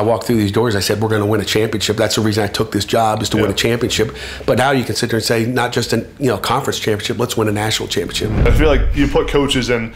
I walked through these doors, I said, we're going to win a championship. That's the reason I took this job, is to win a championship. But now you can sit there and say, not just a conference championship, let's win a national championship. I feel like you put coaches in,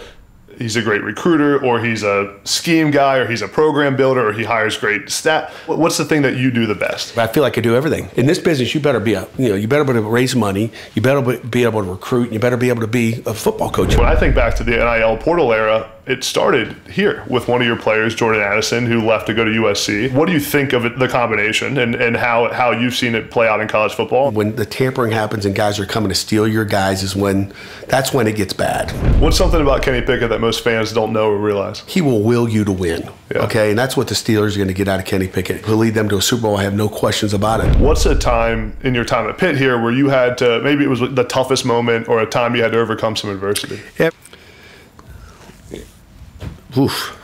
he's a great recruiter, or he's a scheme guy, or he's a program builder, or he hires great staff. What's the thing that you do the best? I feel like I do everything. In this business, you better be you better be able to raise money, you better be able to recruit, and you better be able to be a football coach. When I think back to the NIL portal era, it started here with one of your players, Jordan Addison, who left to go to USC. What do you think of it, the combination, and how you've seen it play out in college football? When the tampering happens and guys are coming to steal your guys that's when it gets bad. What's something about Kenny Pickett that most fans don't know or realize? He will will you to win, okay? And that's what the Steelers are going to get out of Kenny Pickett. He'll lead them to a Super Bowl, I have no questions about it. What's a time in your time at Pitt here where you had to, maybe it was the toughest moment or a time you had to overcome some adversity? Yep. Oof.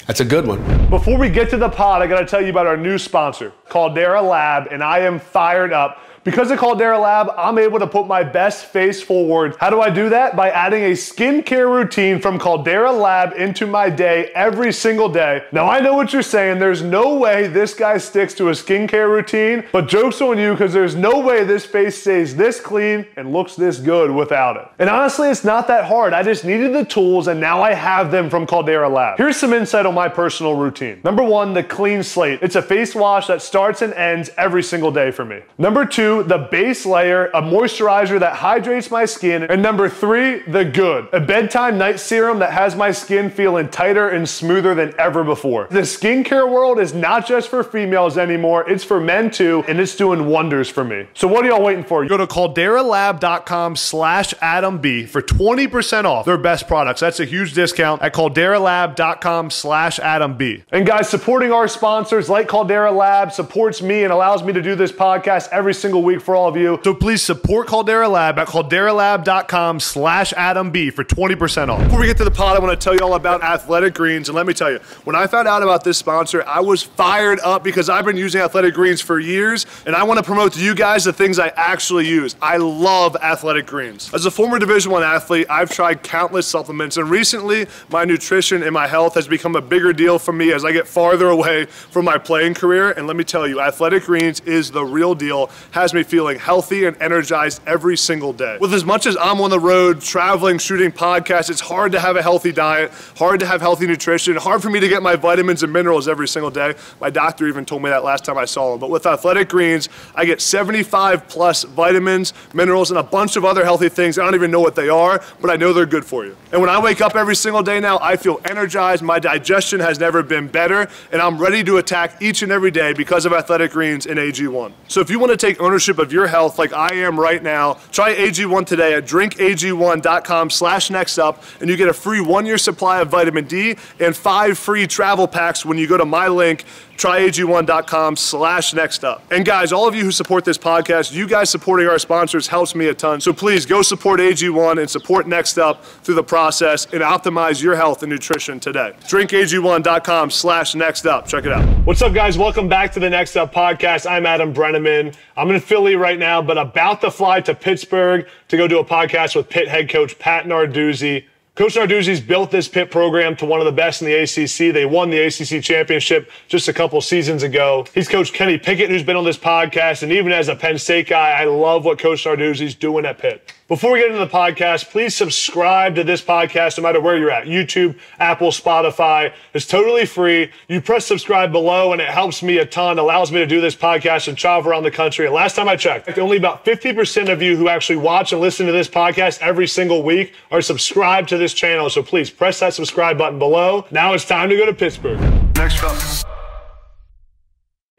That's a good one. Before we get to the pod, I got to tell you about our new sponsor, Caldera Lab, and I am fired up. Because of Caldera Lab, I'm able to put my best face forward. How do I do that? By adding a skincare routine from Caldera Lab into my day every single day. Now, I know what you're saying. There's no way this guy sticks to a skincare routine, but joke's on you, because there's no way this face stays this clean and looks this good without it. And honestly, it's not that hard. I just needed the tools, and now I have them from Caldera Lab. Here's some insight on my personal routine. Number one, the clean slate. It's a face wash that starts and ends every single day for me. Number two, the base layer, a moisturizer that hydrates my skin. And number three, the good, a bedtime night serum that has my skin feeling tighter and smoother than ever before. The skincare world is not just for females anymore, it's for men too, and it's doing wonders for me. So what are y'all waiting for? Go to calderalab.com/AdamB for 20% off their best products. That's a huge discount at calderalab.com/AdamB. And guys, supporting our sponsors like Caldera Lab supports me and allows me to do this podcast every single week for all of you. So please support Caldera Lab at calderalab.com/AdamB for 20% off. Before we get to the pod, I want to tell you all about Athletic Greens. And let me tell you, when I found out about this sponsor, I was fired up because I've been using Athletic Greens for years, and I want to promote to you guys the things I actually use. I love Athletic Greens. As a former Division I athlete, I've tried countless supplements, and recently my nutrition and my health has become a bigger deal for me as I get farther away from my playing career. And let me tell you, Athletic Greens is the real deal, has me feeling healthy and energized every single day. With as much as I'm on the road, traveling, shooting podcasts, it's hard to have a healthy diet, hard to have healthy nutrition, hard for me to get my vitamins and minerals every single day. My doctor even told me that last time I saw him. But with Athletic Greens, I get 75 plus vitamins, minerals, and a bunch of other healthy things. I don't even know what they are, but I know they're good for you. And when I wake up every single day now, I feel energized, my digestion has never been better, and I'm ready to attack each and every day because of Athletic Greens and AG1. So if you want to take ownership of your health like I am right now, try AG1 today at drinkag1.com/nextup, and you get a free 1-year supply of vitamin D and 5 free travel packs when you go to my link, tryag1.com/nextup. And guys, all of you who support this podcast, you guys supporting our sponsors helps me a ton. So please go support AG1 and support Next Up through the process and optimize your health and nutrition today. drinkag1.com/nextup. Check it out. What's up, guys? Welcome back to the Next Up podcast. I'm Adam Breneman. I'm in Philly right now, but about to fly to Pittsburgh to go do a podcast with Pitt head coach Pat Narduzzi. Coach Narduzzi's built this Pitt program to one of the best in the ACC. They won the ACC championship just a couple seasons ago. He's coached Kenny Pickett, who's been on this podcast, and even as a Penn State guy, I love what Coach Narduzzi's doing at Pitt. Before we get into the podcast, please subscribe to this podcast no matter where you're at. YouTube, Apple, Spotify. It's totally free. You press subscribe below, and it helps me a ton, allows me to do this podcast and travel around the country. And last time I checked, only about 50% of you who actually watch and listen to this podcast every single week are subscribed to this channel. So please press that subscribe button below. Now it's time to go to Pittsburgh. Next up.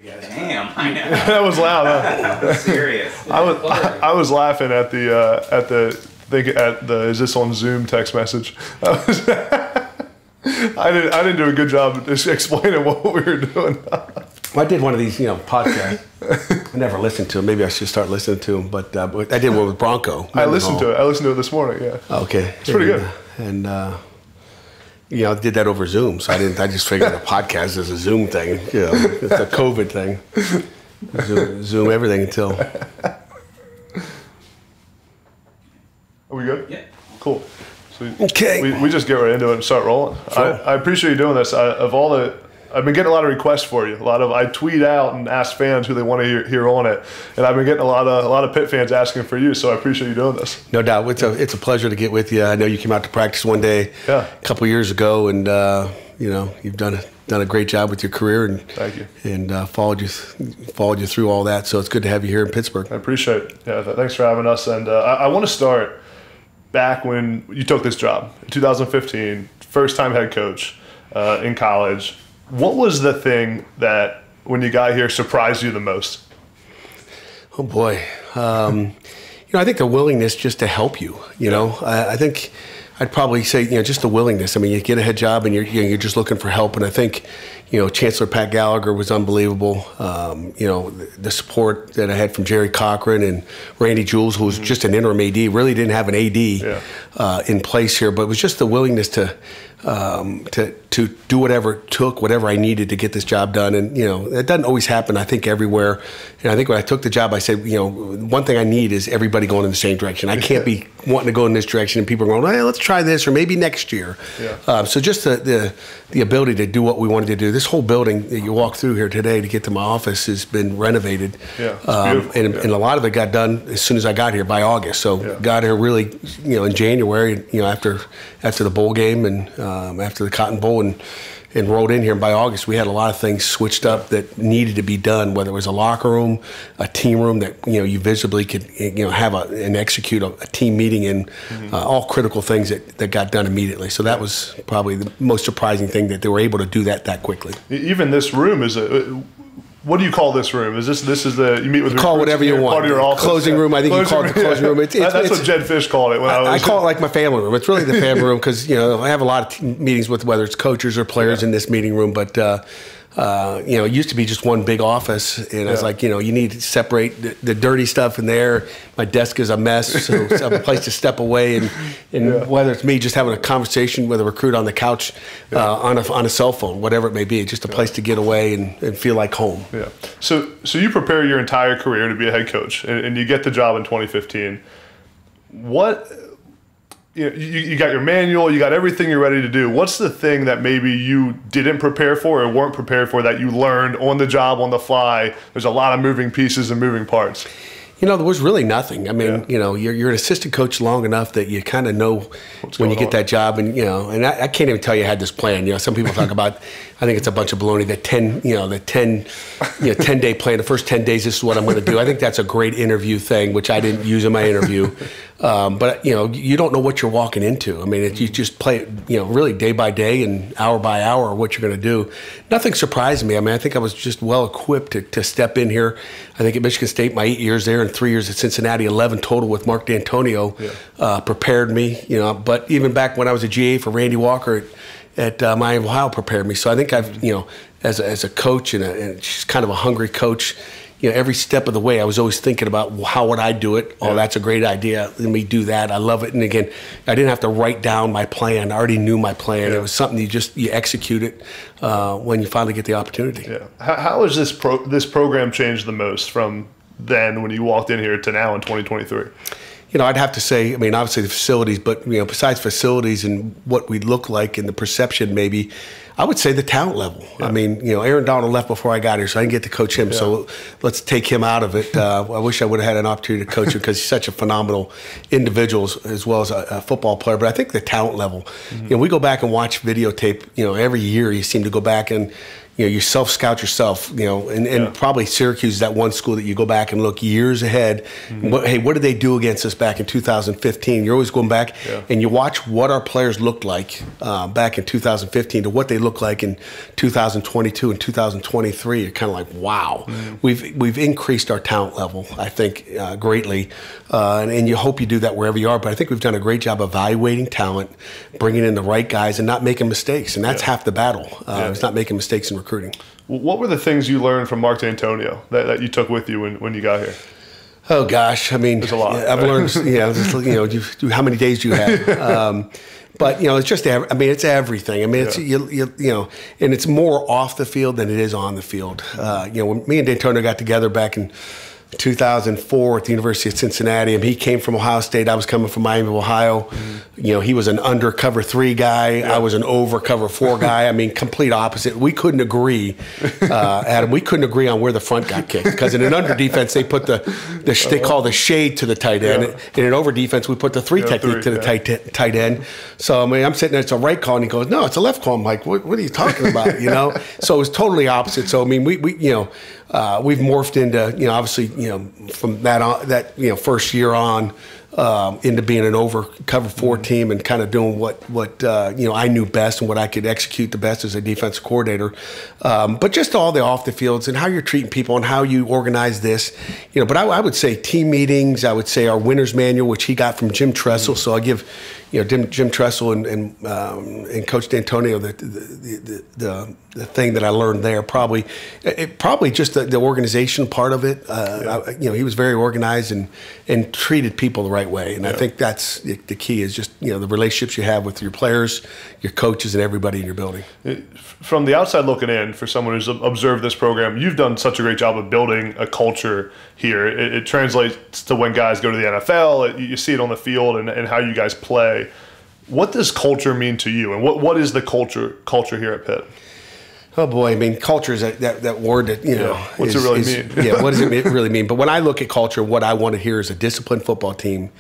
Damn, I know. That was loud, huh? Serious. I was laughing at the is this on Zoom text message? I didn't do a good job of just explaining what we were doing. I did one of these, podcasts. I never listened to them. Maybe I should start listening to them. But I did one with Bronco. I listened to it. I listened to it this morning. Yeah. Okay. It's pretty good. And I did that over Zoom, so I just figured a podcast is a Zoom thing. It's a COVID thing. Zoom everything until. Are we good? Yeah. Cool. So okay. We just get right into it and start rolling. Sure. I appreciate you doing this. Of all the I've been getting a lot of requests for you. I tweet out and ask fans who they want to hear on it, and I've been getting a lot of Pitt fans asking for you. So I appreciate you doing this. No doubt, it's a pleasure to get with you. I know you came out to practice one day a couple years ago, and you've done a great job with your career, and thank you. And followed you through all that. So it's good to have you here in Pittsburgh. I appreciate it. Yeah, thanks for having us. And I want to start back when you took this job in 2015, first time head coach in college. What was the thing that, when you got here, surprised you the most? Oh boy, I think the willingness just to help you. I think I'd probably say just the willingness. I mean, you get a head job and you're just looking for help, and I think Chancellor Pat Gallagher was unbelievable. The support that I had from Jerry Cochran and Randy Jules, who was just an interim AD, really didn't have an AD in place here, but it was just the willingness to do whatever it took, whatever I needed to get this job done. And it doesn't always happen, I think, everywhere. And I think when I took the job, I said, one thing I need is everybody going in the same direction. I can't be wanting to go in this direction and people are going, hey, let's try this, or maybe next year. So just the ability to do what we wanted to do. This whole building that you walk through here today to get to my office has been renovated. And a lot of it got done as soon as I got here by August. So got here really, in January, after the bowl game and after the Cotton Bowl, and rolled in here. And by August, we had a lot of things switched up that needed to be done, whether it was a locker room, a team room that you visibly could have and execute a team meeting in, all critical things that got done immediately. So that was probably the most surprising thing, that they were able to do that quickly. Even this room is what do you call this room? Is this the, you meet with call whatever you want. Part of your office? Closing room. I think you call it the closing room. That's what Jed Fish called it. I call it like my family room. It's really the family room because I have a lot of meetings with whether it's coaches or players in this meeting room, but. It used to be just one big office, and I was like, you need to separate the dirty stuff in there. My desk is a mess, so I have a place to step away, and whether it's me just having a conversation with a recruit on the couch, on a cell phone, whatever it may be, just a place to get away and feel like home. Yeah. So you prepare your entire career to be a head coach, and you get the job in 2015. What? You got your manual, you got everything you're ready to do. What's the thing that maybe you didn't prepare for or weren't prepared for that you learned on the job, on the fly? There's a lot of moving pieces and moving parts. There was really nothing. I mean, you're an assistant coach long enough that you kind of know when you get that job, and and I can't even tell you I had this plan. Some people talk about, I think it's a bunch of baloney. The 10-day plan. The first 10 days, this is what I'm going to do. I think that's a great interview thing, which I didn't use in my interview. But you don't know what you're walking into. I mean, you just play it, really day by day and hour by hour what you're going to do. Nothing surprised me. I mean, I think I was just well equipped to step in here. I think at Michigan State, my 8 years there and 3 years at Cincinnati, 11 total with Mark Dantonio, prepared me. But even back when I was a GA for Randy Walker at Miami, Ohio, prepared me. So I think I've, as a coach and just kind of a hungry coach, every step of the way, I was always thinking about, well, how would I do it? Oh, that's a great idea. Let me do that. I love it. And again, I didn't have to write down my plan. I already knew my plan. It was something you execute it when you finally get the opportunity. Yeah. How has this program changed the most from then when you walked in here to now in 2023? I'd have to say, I mean, obviously the facilities, but, besides facilities and what we look like and the perception maybe, I would say the talent level. Yeah. I mean, Aaron Donald left before I got here, so I didn't get to coach him. So let's take him out of it. I wish I would have had an opportunity to coach him because he's such a phenomenal individual as well as a football player. But I think the talent level, we go back and watch videotape, every year you seem to go back and, you self-scout yourself, and probably Syracuse is that one school that you go back and look years ahead. What did they do against us back in 2015? You're always going back and you watch what our players looked like back in 2015 to what they look like in 2022 and 2023. You're kind of like, wow. We've increased our talent level, I think, greatly. And you hope you do that wherever you are. But I think we've done a great job evaluating talent, bringing in the right guys, and not making mistakes. And that's half the battle. It's not making mistakes in recruiting. What were the things you learned from Mark Dantonio that you took with you when you got here? Oh gosh, I mean, there's a lot. I've learned, how many days do you have? But it's just, I mean, it's everything. I mean, it's and it's more off the field than it is on the field. When me and Dantonio got together back in 2004 at the University of Cincinnati. And he came from Ohio State. I was coming from Miami of Ohio. You know, he was an under cover 3 guy. I was an over cover 4 guy. I mean, complete opposite. We couldn't agree, Adam. We couldn't agree on where the front got kicked, because in an under defense they put they call the shade to the tight end. In an over defense we put the 3 technique to the tight end. So I mean, I'm sitting there, it's a right call, and he goes, "No, it's a left call." I'm like, "What are you talking about?" You know. So it was totally opposite. So I mean, we you know. We've morphed into, you know, obviously, you know, from that you know, first year on, into being an over cover 4 team and kind of doing what you know, I knew best and what I could execute the best as a defensive coordinator. But just all the off the fields and how you're treating people and how you organize this, you know. But I would say team meetings. I would say our winner's manual, which he got from Jim Tressel. So I give, you know, Jim Tressel and Coach Dantonio the thing that I learned there. Probably just the organization part of it. You know, he was very organized and treated people the right way. And I think that's the key, is just, you know, the relationships you have with your players, your coaches, and everybody in your building. From the outside looking in, for someone who's observed this program, you've done such a great job of building a culture here. It translates to when guys go to the NFL. You see it on the field and how you guys play. What does culture mean to you, and what is the culture here at Pitt? Oh boy, I mean, culture is that word that, you know. What's it really mean? Yeah, what does it really mean? But when I look at culture, what I want to hear is a disciplined football team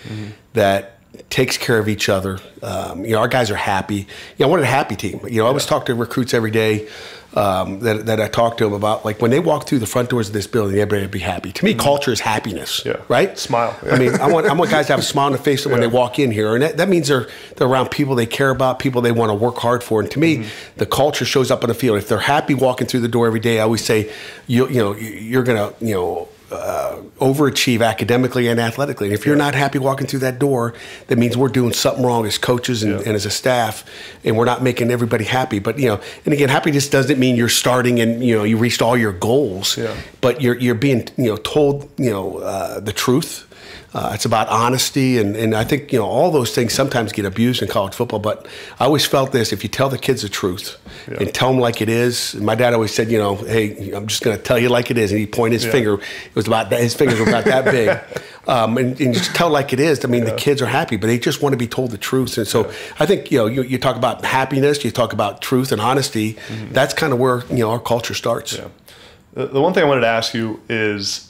that takes care of each other. You know, our guys are happy. You know, I wanted a happy team. You know, I always talk to recruits every day that I talk to them about, like, when they walk through the front doors of this building, everybody would be happy. To me, culture is happiness, right? Smile. I mean, I want guys to have a smile on their face when they walk in here, and that means they're around people they care about, people they want to work hard for. And to me, the culture shows up on the field. If they're happy walking through the door every day, I always say, you know, you're gonna, you know, overachieve academically and athletically. And if you're not happy walking through that door, that means we're doing something wrong as coaches and as a staff, and we're not making everybody happy. But, you know, and again, happiness doesn't mean you're starting and, you know, you reached all your goals, but you're being, you know, told, you know, the truth. It's about honesty, and I think, you know, all those things sometimes get abused in college football, but I always felt this: if you tell the kids the truth and tell them like it is. And my dad always said, you know, hey, I'm just going to tell you like it is, and he pointed his finger. It was about that, his fingers were about that big, and just tell like it is. I mean, the kids are happy, but they just want to be told the truth. And so I think, you know, you talk about happiness, you talk about truth and honesty. That's kind of where, you know, our culture starts. The one thing I wanted to ask you is,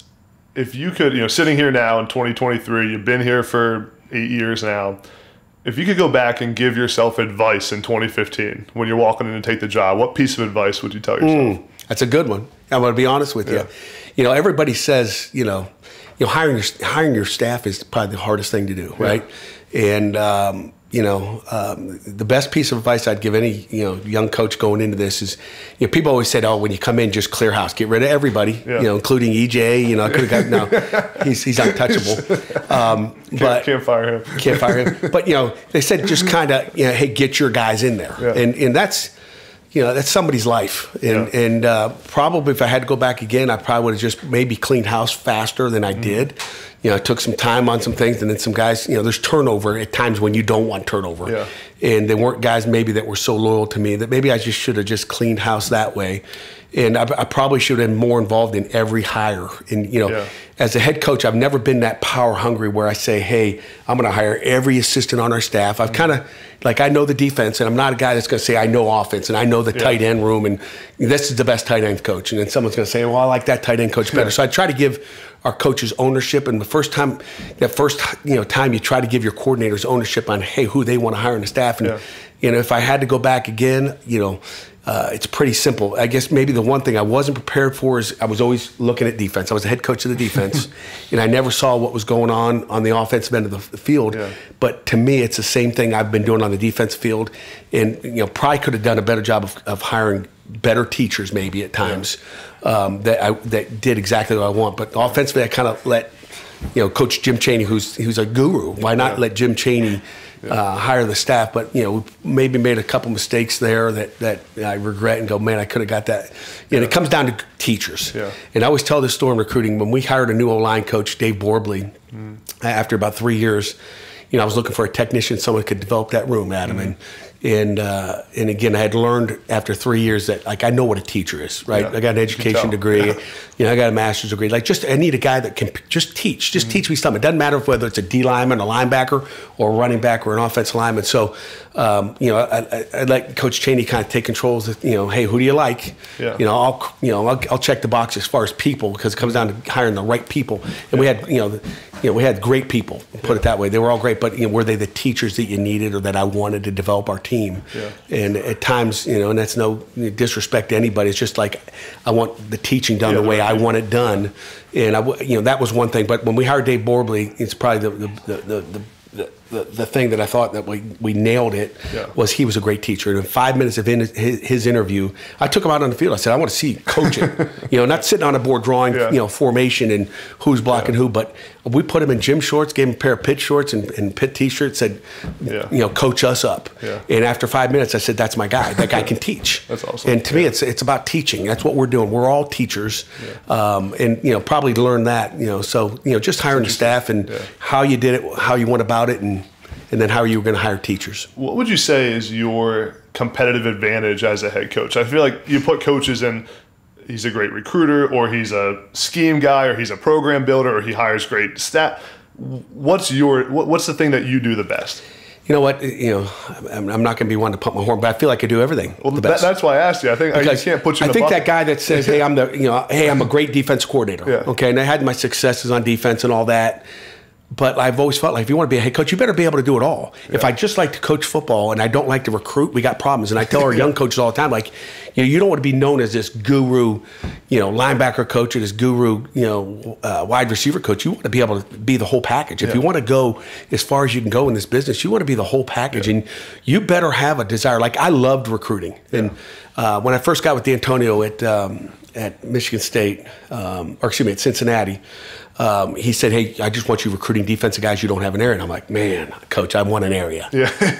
if you could, you know, sitting here now in 2023, you've been here for 8 years now. If you could go back and give yourself advice in 2015 when you're walking in to take the job, what piece of advice would you tell yourself? That's a good one. I'm going to be honest with you. You know, everybody says, you know, hiring your staff is probably the hardest thing to do, right? And you know, the best piece of advice I'd give any, you know, young coach going into this is, you know, people always said, oh, when you come in, just clear house, get rid of everybody, you know, including EJ. You know, I could have got, no, he's untouchable. But can't fire him. Can't fire him. But, you know, they said just kind of, you know, hey, get your guys in there, and that's, you know, that's somebody's life. And probably if I had to go back again, I probably would have just maybe cleaned house faster than I did. You know, it took some time on some things, and then some guys, you know, there's turnover at times when you don't want turnover. And there weren't guys maybe that were so loyal to me that maybe I just should have just cleaned house that way. And I probably should have been more involved in every hire. And, you know, as a head coach, I've never been that power hungry where I say, hey, I'm going to hire every assistant on our staff. I've kind of, like, I know the defense, and I'm not a guy that's going to say I know offense and I know the tight end room and this is the best tight end coach. And then someone's going to say, well, I like that tight end coach better. So I try to give our coaches ownership. And the first time, time you try to give your coordinators ownership on, hey, who they want to hire on the staff. And, you know, if I had to go back again, you know, it's pretty simple. I guess maybe the one thing I wasn't prepared for is I was always looking at defense. I was the head coach of the defense, and I never saw what was going on the offensive end of the field. But to me, it's the same thing I've been doing on the defensive field, and, you know, probably could have done a better job of hiring better teachers maybe at times that did exactly what I want. But offensively, I kind of let, you know, Coach Jim Chaney, who's a guru. Why not let Jim Chaney hire the staff? But, you know, maybe made a couple mistakes there that I regret and go, man, I could have got that. And it comes down to teachers. And I always tell this story in recruiting. When we hired a new O-line coach, Dave Borbley, after about 3 years, you know, I was looking for a technician, someone who could develop that room, Adam. And again, I had learned after 3 years that, like, I know what a teacher is, right? I got an education degree. I got a master's degree. Like, I need a guy that can just teach. Just teach me something. It doesn't matter whether it's a D lineman, a linebacker, or a running back, or an offensive lineman. So, I let Coach Chaney kind of take control of, hey, who do you like? I'll check the box as far as people, because it comes down to hiring the right people. And we had, we had great people, put it that way. They were all great, but were they the teachers that you needed or that I wanted to develop our team? And at times, and that's no disrespect to anybody. It's just like, I want the teaching done the way I want it done. And that was one thing. But when we hired Dave Borbley, it's probably the thing that I thought that we nailed it was he was a great teacher. And in 5 minutes of his interview, I took him out on the field. I said, I want to see you coaching. Not sitting on a board drawing formation and who's blocking who, but we put him in gym shorts, gave him a pair of Pitt shorts and Pitt t-shirts, said, coach us up. And after 5 minutes, I said, that's my guy. That guy can teach. That's awesome. And to me, it's about teaching. That's what we're doing. We're all teachers. And probably learn that, so, just hiring the staff and how you did it, how you went about it, and then how you were going to hire teachers. What would you say is your competitive advantage as a head coach? I feel like you put coaches in, he's a great recruiter, or he's a scheme guy, or he's a program builder, or he hires great staff. What's the thing that you do the best? You know what? I'm not going to be one to pump my horn, but I feel like I do everything. Well, that's why I asked you. I think I can't put you in I think that guy that says, "Hey, I'm a great defense coordinator." Okay, and I had my successes on defense and all that. But I've always felt like if you want to be a head coach, you better be able to do it all. If I just like to coach football and I don't like to recruit, we got problems. And I tell our young coaches all the time, like, you don't want to be known as this guru, linebacker coach or this guru, wide receiver coach. You want to be able to be the whole package. If you want to go as far as you can go in this business, you want to be the whole package. And you better have a desire. Like, I loved recruiting. And when I first got with Dantonio at Michigan State, at Cincinnati, he said, hey, I just want you recruiting defensive guys you don't have an area. And I'm like, man, coach, I want an area.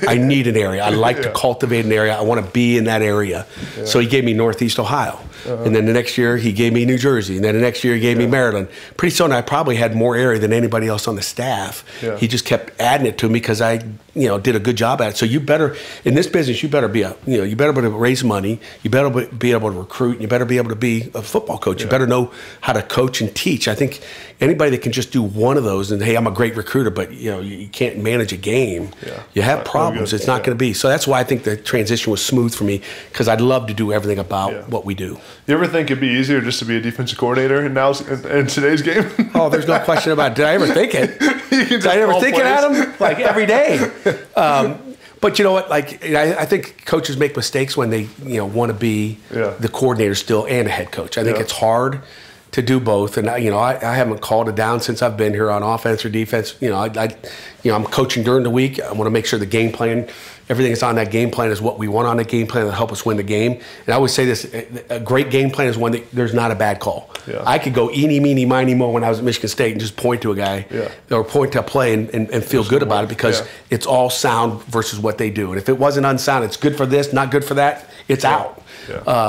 I need an area. I like to cultivate an area. I want to be in that area. So he gave me Northeast Ohio. And then the next year he gave me New Jersey. And then the next year he gave me Maryland. Pretty soon I probably had more area than anybody else on the staff. He just kept adding it to me because I did a good job at it. So you better, in this business, you better be you better be able to raise money. You better be able to recruit. You better be able to be a football coach. You better know how to coach and teach. I think anybody that can just do one of those and, hey, I'm a great recruiter, but you can't manage a game, you have problems. It's not going to be. So that's why I think the transition was smooth for me, because I'd love to do everything about what we do. You ever think it'd be easier just to be a defensive coordinator in today's game? Oh, there's no question about it. Did I ever think it? Did I ever think it, Adam? Like, every day. But you know what? Like, I think coaches make mistakes when they want to be the coordinator still and a head coach. I think it's hard to do both, and I haven't called it down since I've been here on offense or defense. I'm coaching during the week. I want to make sure the game plan, everything that's on that game plan, is what we want on the game plan to help us win the game. And I always say this: a great game plan is one that there's not a bad call. I could go eeny, meeny, miny, mo when I was at Michigan State and just point to a guy or point to a play and feel good about it, because it's all sound versus what they do. And if it wasn't unsound, it's good for this, not good for that, it's out.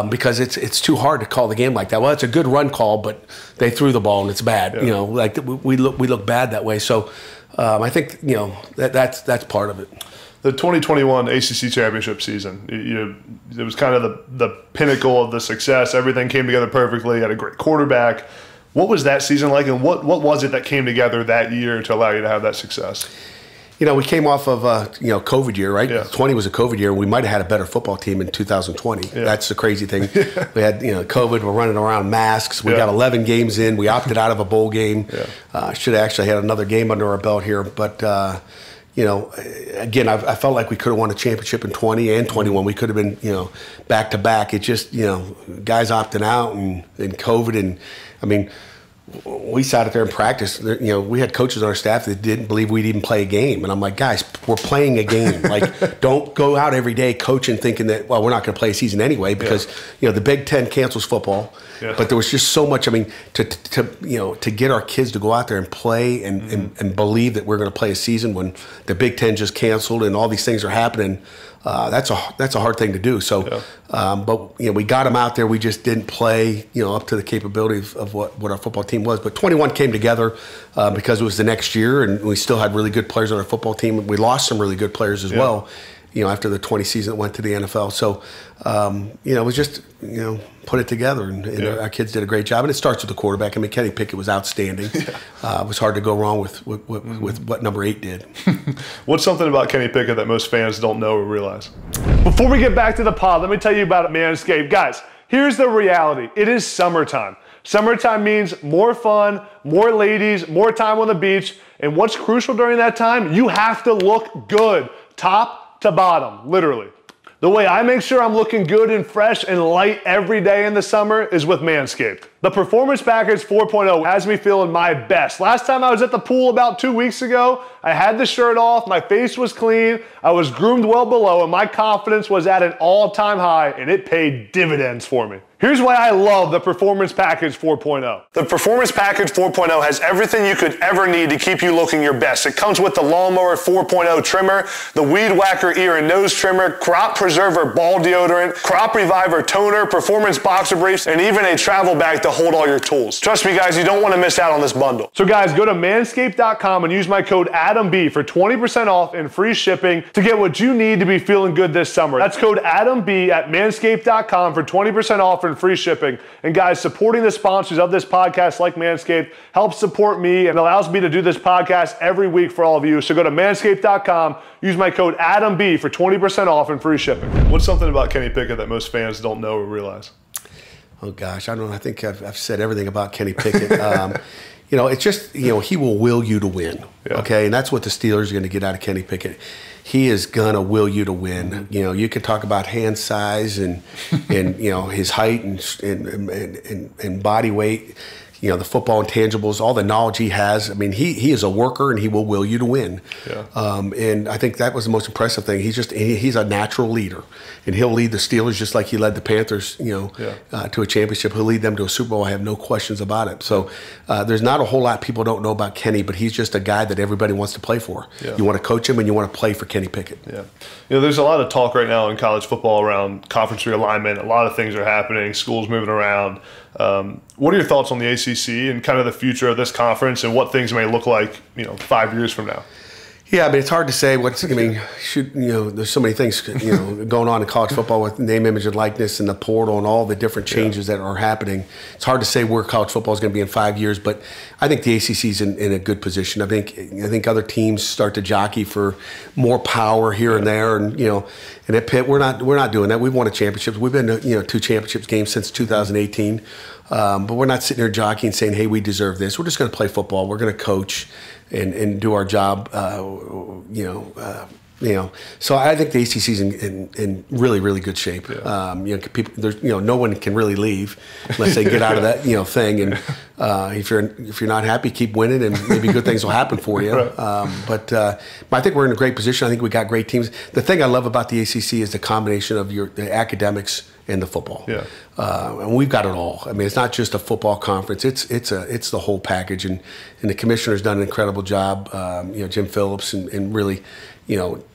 Because it's too hard to call the game like that. Well, it's a good run call, but they threw the ball and it's bad. Like we look bad that way. So I think that's part of it. The 2021 ACC championship season, it was kind of the pinnacle of the success. Everything came together perfectly. You had a great quarterback. What was that season like, and what was it that came together that year to allow you to have that success? We came off of COVID year, right? 20 was a COVID year. We might have had a better football team in 2020. That's the crazy thing. We had COVID. We're running around masks. We got 11 games in. We opted out of a bowl game. Should have actually had another game under our belt here, but again, I felt like we could have won a championship in 20 and 21. We could have been back to back. It just guys opting out and COVID, and I mean, we sat out there in practice. We had coaches on our staff that didn't believe we'd even play a game. And I'm like, guys, we're playing a game. Like, don't go out every day coaching thinking that, well, we're not going to play a season anyway, because, the Big Ten cancels football. But there was just so much, I mean, to get our kids to go out there and play and believe that we're going to play a season when the Big Ten just canceled and all these things are happening. That's a hard thing to do. So, but we got them out there. We just didn't play, up to the capability of what our football team was. But 21 came together because it was the next year, and we still had really good players on our football team. We lost some really good players as well. after the 20 season that went to the NFL. So, it was just, put it together, and our kids did a great job. And it starts with the quarterback. I mean, Kenny Pickett was outstanding. It was hard to go wrong with what number 8 did. What's something about Kenny Pickett that most fans don't know or realize? Before we get back to the pod, let me tell you about Manscaped. Guys, here's the reality. It is summertime. Summertime means more fun, more ladies, more time on the beach. And what's crucial during that time? You have to look good, top to bottom, literally. The way I make sure I'm looking good and fresh and light every day in the summer is with Manscaped. The Performance Package 4.0 has me feeling my best. Last time I was at the pool about 2 weeks ago, I had the shirt off, my face was clean, I was groomed well below, and my confidence was at an all-time high, and it paid dividends for me. Here's why I love the Performance Package 4.0. The Performance Package 4.0 has everything you could ever need to keep you looking your best. It comes with the Lawnmower 4.0 trimmer, the Weed Whacker ear and nose trimmer, Crop Preserver ball deodorant, Crop Reviver toner, Performance boxer briefs, and even a travel bag to hold all your tools. Trust me, guys, you don't want to miss out on this bundle. So guys, go to manscaped.com and use my code ADAMB for 20% off and free shipping to get what you need to be feeling good this summer. That's code ADAMB at manscaped.com for 20% off and free shipping. And guys, supporting the sponsors of this podcast like Manscaped helps support me and allows me to do this podcast every week for all of you. So go to manscaped.com, use my code ADAMB for 20% off and free shipping. What's something about Kenny Pickett that most fans don't know or realize? Oh gosh, I don't know. I think I've said everything about Kenny Pickett. It's just, he will will you to win. Yeah. Okay, and that's what the Steelers are going to get out of Kenny Pickett. He is gonna will you to win. You can talk about hand size and his height and body weight. The football intangibles, all the knowledge he has. I mean, he is a worker and he will you to win. Yeah. And I think that was the most impressive thing. He's a natural leader, and he'll lead the Steelers just like he led the Panthers, to a championship. He'll lead them to a Super Bowl. I have no questions about it. So there's not a whole lot people don't know about Kenny, but he's just a guy that everybody wants to play for. Yeah. You want to coach him and you want to play for Kenny Pickett. Yeah. There's a lot of talk right now in college football around conference realignment. A lot of things are happening. Schools moving around. What are your thoughts on the ACC and kind of the future of this conference and what things may look like, 5 years from now? Yeah, I mean, it's hard to say there's so many things, going on in college football with name, image, and likeness and the portal and all the different changes that are happening. It's hard to say where college football is going to be in 5 years, but I think the ACC is in a good position. I think other teams start to jockey for more power here and there, and at Pitt, we're not doing that. We've won a championship. We've been to 2 championship games since 2018, but we're not sitting there jockeying saying, hey, we deserve this. We're just going to play football. We're going to coach and do our job, So I think the ACC is in really, really good shape. Yeah. No one can really leave unless they get out of that thing. And if you're not happy, keep winning, and maybe good things will happen for you. Right. But I think we're in a great position. I think we got great teams. The thing I love about the ACC is the combination of the academics and the football. Yeah. And we've got it all. I mean, it's not just a football conference. It's the whole package. And the commissioner's done an incredible job. Jim Phillips and really,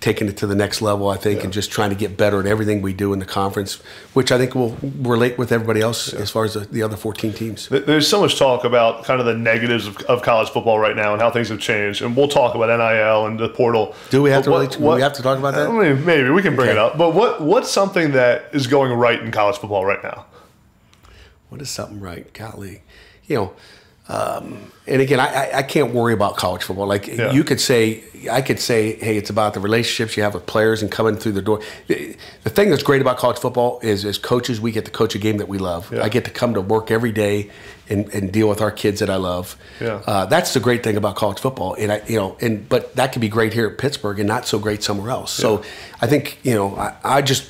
taking it to the next level, I think, and just trying to get better at everything we do in the conference, which I think will relate with everybody else as far as the other 14 teams. There's so much talk about kind of the negatives of college football right now and how things have changed, and we'll talk about NIL and the portal. Do we have to we have to talk about that? I mean, maybe we can bring it up. But what's something that is going right in college football right now? What is something right? Golly, and again, I can't worry about college football. I could say, hey, it's about the relationships you have with players and coming through the door. The thing that's great about college football is, as coaches, we get to coach a game that we love. Yeah. I get to come to work every day and deal with our kids that I love. Yeah. That's the great thing about college football. And but that could be great here at Pittsburgh and not so great somewhere else. Yeah. So I think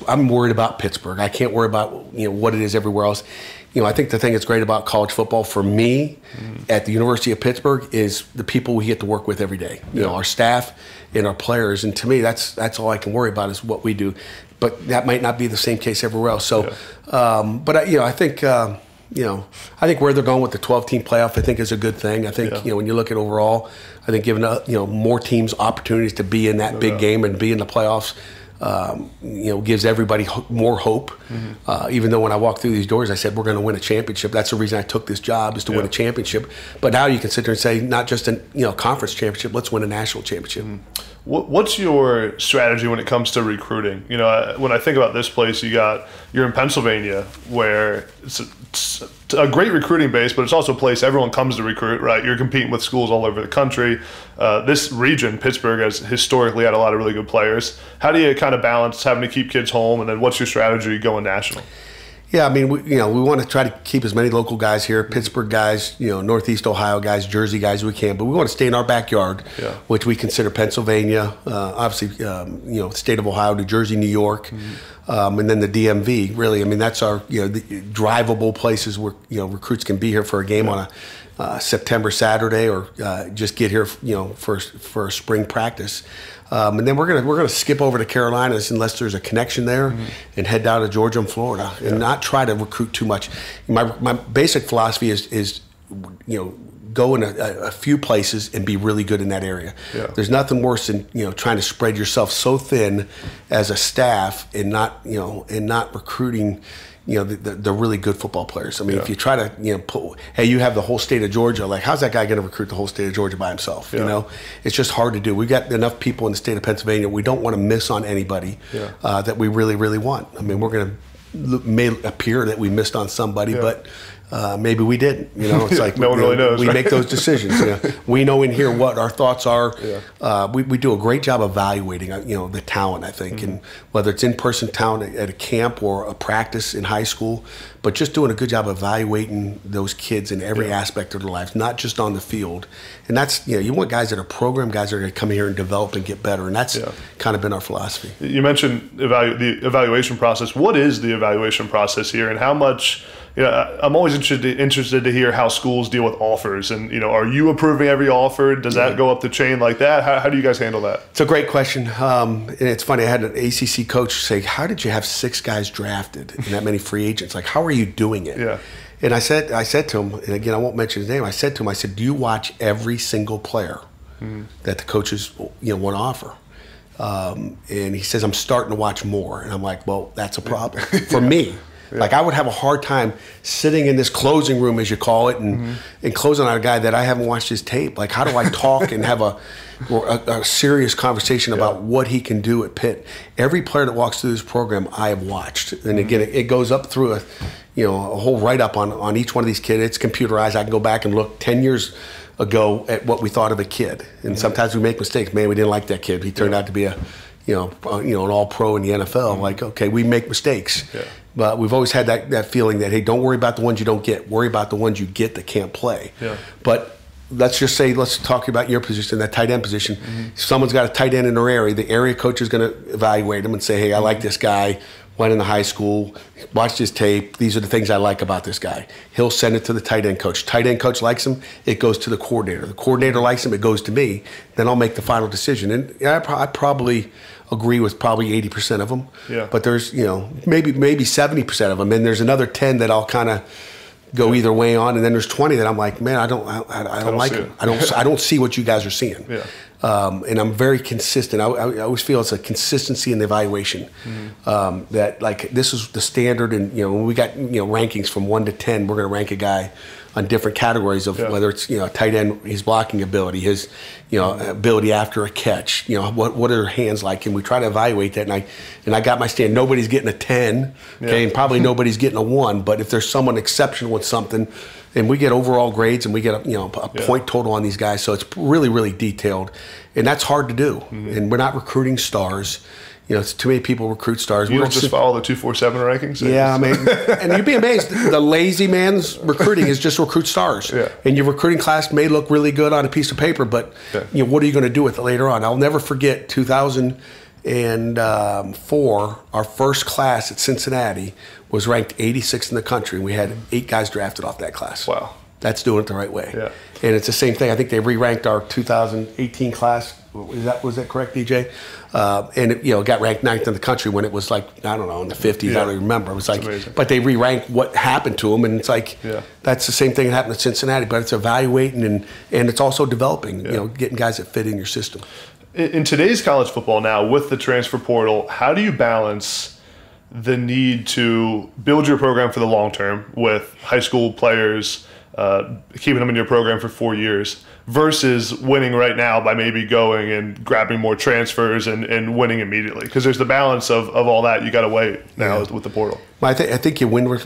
I'm worried about Pittsburgh. I can't worry about what it is everywhere else. I think the thing that's great about college football for me at the University of Pittsburgh is the people we get to work with every day. Our staff and our players. And to me, that's all I can worry about is what we do. But that might not be the same case everywhere else. So, I think where they're going with the 12-team playoff, I think is a good thing. I think when you look at overall, I think giving more teams opportunities to be in that big game and be in the playoffs. Gives everybody more hope. Mm-hmm. Even though when I walked through these doors, I said, we're going to win a championship. That's the reason I took this job, is to win a championship. But now you can sit there and say, not just a conference championship, let's win a national championship. Mm-hmm. What's your strategy when it comes to recruiting? You know, when I think about this place, you're in Pennsylvania, where it's a great recruiting base, but it's also a place everyone comes to recruit, right? You're competing with schools all over the country. This region, Pittsburgh, has historically had a lot of really good players. How do you kind of balance having to keep kids home, and then what's your strategy going national? Yeah, I mean, we want to try to keep as many local guys here, Pittsburgh guys, Northeast Ohio guys, Jersey guys as we can, but we want to stay in our backyard, which we consider Pennsylvania, obviously, the state of Ohio, New Jersey, New York, and then the DMV. Really, I mean, that's our the drivable places where recruits can be here for a game on a September Saturday, or just get here for a spring practice. And then we're gonna skip over to Carolinas unless there's a connection there, and head down to Georgia and Florida, and not try to recruit too much. My basic philosophy is go in a few places and be really good in that area. Yeah. There's nothing worse than trying to spread yourself so thin as a staff and not recruiting the really good football players. I mean, if you try to you have the whole state of Georgia, like how's that guy going to recruit the whole state of Georgia by himself? It's just hard to do. We've got enough people in the state of Pennsylvania. We don't want to miss on anybody that we really, really want. I mean, may appear that we missed on somebody, but maybe we didn't. It's like no one really knows. We make those decisions. We know in here what our thoughts are. We do a great job evaluating the talent, I think, and whether it's in-person talent at a camp or a practice in high school, but just doing a good job evaluating those kids in every aspect of their lives, not just on the field. And that's you want guys that are programmed, guys that are going to come here and develop and get better, and that's kind of been our philosophy. You mentioned the evaluation process. What is the evaluation process here, and how much? I'm always interested to hear how schools deal with offers, and are you approving every offer? Does that go up the chain like that? How do you guys handle that? It's a great question, and it's funny. I had an ACC coach say, "How did you have 6 guys drafted and that many free agents? Like, how are you doing it?" Yeah. And I said to him, and again, I won't mention his name. I said to him, "Do you watch every single player that the coaches want to offer?" And he says, "I'm starting to watch more," and I'm like, "Well, that's a problem for me." Like, I would have a hard time sitting in this closing room, as you call it, and closing on a guy that I haven't watched his tape. Like, how do I talk and have a serious conversation about what he can do at Pitt? Every player that walks through this program, I have watched. And again, it goes up through a whole write-up on each one of these kids. It's computerized. I can go back and look 10 years ago at what we thought of a kid. And sometimes we make mistakes. Man, we didn't like that kid. He turned out to be an all-pro in the NFL. Like, okay, we make mistakes. Yeah. But we've always had that feeling that, hey, don't worry about the ones you don't get. Worry about the ones you get that can't play. Yeah. But let's talk about your position, that tight end position. If someone's got a tight end in their area, the area coach is going to evaluate them and say, hey, I like this guy, went into high school, watched his tape. These are the things I like about this guy. He'll send it to the tight end coach. Tight end coach likes him, it goes to the coordinator. The coordinator likes him, it goes to me. Then I'll make the final decision. And I probably agree with probably 80% of them. Yeah. But there's, maybe 70% of them. And there's another 10 that I'll kind of go either way on. And then there's 20 that I'm like, man, I don't like them. I don't see what you guys are seeing. Yeah. And I'm very consistent. I always feel it's a consistency in the evaluation. That, like, this is the standard. And, when we got, rankings from 1 to 10, we're going to rank a guy on different categories of whether it's, tight end, his blocking ability, his, ability after a catch, what are her hands like? And we try to evaluate that. And I got my stand. Nobody's getting a 10, okay, and probably nobody's getting a 1. But if there's someone exceptional with something, and we get overall grades and we get a point total on these guys. So it's really, really detailed. And that's hard to do. And we're not recruiting stars. It's too many people recruit stars. You don't just follow the 247 rankings? Yeah, I mean, and you'd be amazed. The lazy man's recruiting is just recruit stars. Yeah. And your recruiting class may look really good on a piece of paper, but what are you going to do with it later on? I'll never forget 2004, our first class at Cincinnati was ranked 86th in the country, and we had 8 guys drafted off that class. Wow. That's doing it the right way. Yeah. And it's the same thing. I think they re-ranked our 2018 class. Was that correct, DJ? And it, got ranked 9th in the country when it was like, I don't know, in the 50s. I don't even remember. It was like, but they re-ranked what happened to them, and it's like, that's the same thing that happened at Cincinnati. But it's evaluating and it's also developing. Getting guys that fit in your system. In today's college football now, with the transfer portal, how do you balance the need to build your program for the long term with high school players, keeping them in your program for 4 years, versus winning right now by maybe going and grabbing more transfers and winning immediately? Because there's the balance of all that you got to weigh now with the portal. Well, I think you win with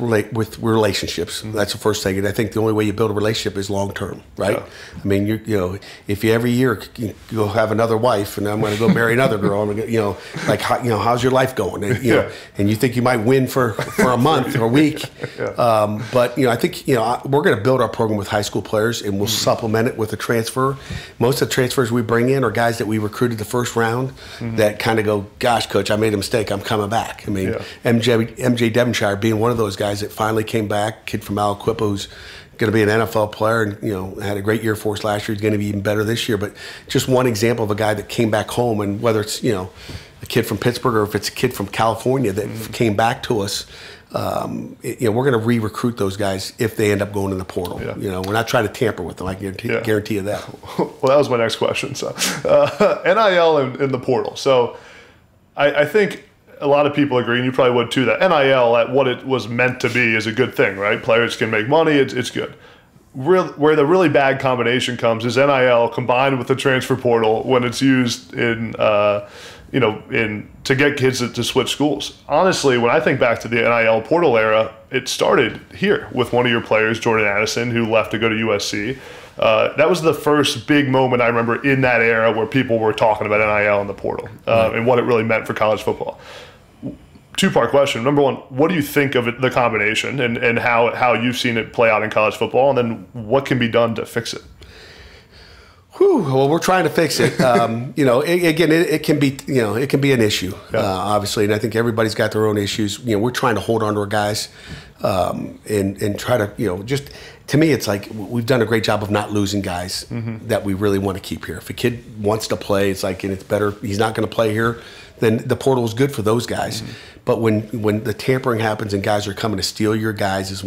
relationships. That's the first thing, and I think the only way you build a relationship is long term, right? Yeah. I mean, you know, if you every year you go have another wife, and I'm going to go marry another girl, I'm gonna, you know, like how's your life going? And, you know, and you think you might win for a month or a week, but you know, I think we're going to build our program with high school players, and we'll supplement it with a transfer. Most of the transfers we bring in are guys that we recruited the first round that kind of go, gosh, coach, I made a mistake, I'm coming back. I mean, MJ Devonshire being one of those guys that finally came back, kid from Aliquippa who's going to be an NFL player and, you know, had a great year for us last year. He's going to be even better this year. But just one example of a guy that came back home, and whether it's, you know, a kid from Pittsburgh or if it's a kid from California that came back to us, you know, we're going to re-recruit those guys if they end up going in the portal. Yeah. You know, we're not trying to tamper with them. I guarantee you that. Well, that was my next question. So, NIL in the portal. So, I think a lot of people agree, and you probably would too, that NIL at what it was meant to be is a good thing, right? Players can make money, it's good. Where the really bad combination comes is NIL combined with the transfer portal when it's used in, to get kids to switch schools. Honestly, when I think back to the NIL portal era, it started here with one of your players, Jordan Addison, who left to go to USC. That was the first big moment I remember in that era where people were talking about NIL in the portal and what it really meant for college football. Two-part question. Number one, what do you think of it, the combination and how you've seen it play out in college football? And then what can be done to fix it? Well, we're trying to fix it. You know, it can be, you know, it can be an issue, obviously, and I think everybody's got their own issues. You know, we're trying to hold on to our guys and try to, you know, just to me, it's like we've done a great job of not losing guys that we really want to keep here. If a kid wants to play, it's like, and it's better, he's not going to play here, then the portal is good for those guys. But when the tampering happens and guys are coming to steal your guys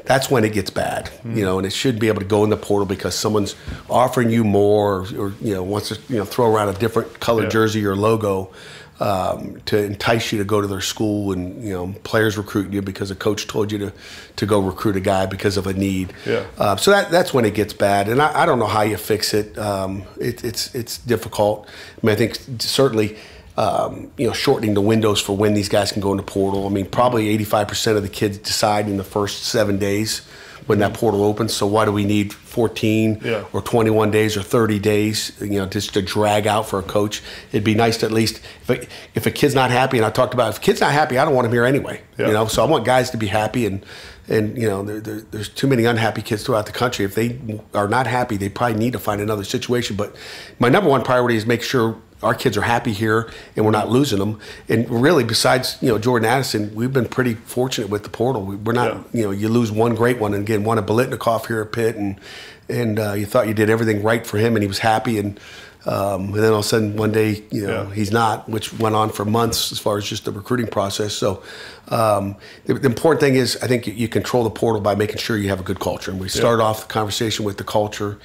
that's when it gets bad, you know, and it should be able to go in the portal because someone's offering you more or you know, wants to, you know, throw around a different colored jersey or logo to entice you to go to their school, and, you know, players recruit you because a coach told you to go recruit a guy because of a need. So that's when it gets bad, and I don't know how you fix it. It's difficult. I mean, I think certainly, you know, shortening the windows for when these guys can go in the portal. I mean, probably 85% of the kids decide in the first 7 days when that portal opens. So why do we need 14 or 21 days or 30 days, you know, just to drag out for a coach? It'd be nice to at least, if a kid's not happy, and I talked about, if a kid's not happy, I don't want him here anyway. You know, so I want guys to be happy, and you know, there's too many unhappy kids throughout the country. If they are not happy, they probably need to find another situation. But my number one priority is make sure our kids are happy here and we're not losing them. And really, besides, you know, Jordan Addison, we've been pretty fortunate with the portal. We're not, you know, you lose one great one, and again, one of Bolitnikoff here at Pitt, and you thought you did everything right for him and he was happy, and then all of a sudden one day, you know, he's not, which went on for months as far as just the recruiting process. So the important thing is, I think you control the portal by making sure you have a good culture. And we start off the conversation with the culture.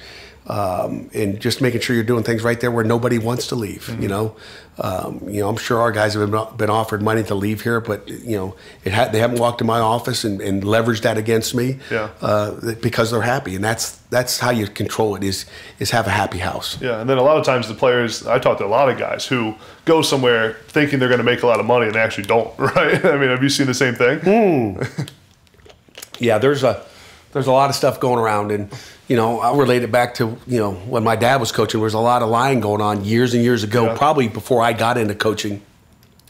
And just making sure you're doing things right there where nobody wants to leave. You know, I'm sure our guys have been offered money to leave here, but you know, they haven't walked in my office and leveraged that against me because they're happy, and that's how you control it is have a happy house. Yeah, and then a lot of times the players, I talk to a lot of guys who go somewhere thinking they're going to make a lot of money and they actually don't. Right? I mean, have you seen the same thing? Yeah, there's a lot of stuff going around, and you know, I relate it back to, you know, when my dad was coaching, there was a lot of lying going on years and years ago, probably before I got into coaching.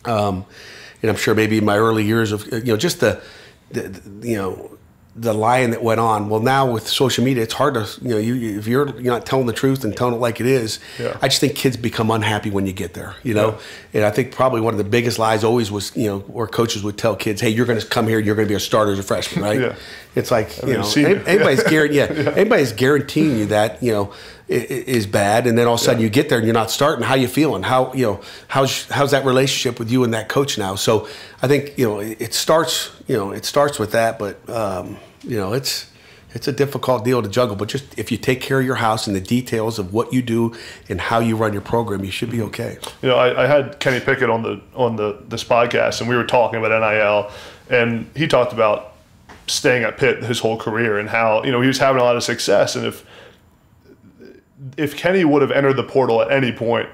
And I'm sure maybe in my early years of, you know, just the lying that went on. Well, now with social media, it's hard to, you know, if you're not telling the truth and telling it like it is, I just think kids become unhappy when you get there, you know. And I think probably one of the biggest lies always was, you know, where coaches would tell kids, hey, you're going to come here, you're going to be a starter as a freshman, right? It's like, you know, anybody's guaranteeing you that, you know, is bad, and then all of a sudden you get there and you're not starting. How you feeling? How, you know, how's that relationship with you and that coach now? So I think, you know, it starts with that, but you know, it's a difficult deal to juggle. But just if you take care of your house and the details of what you do and how you run your program, you should be okay. You know, I had Kenny Pickett on this podcast, and we were talking about NIL, and he talked about staying at Pitt his whole career and how, you know, he was having a lot of success, and if Kenny would have entered the portal at any point,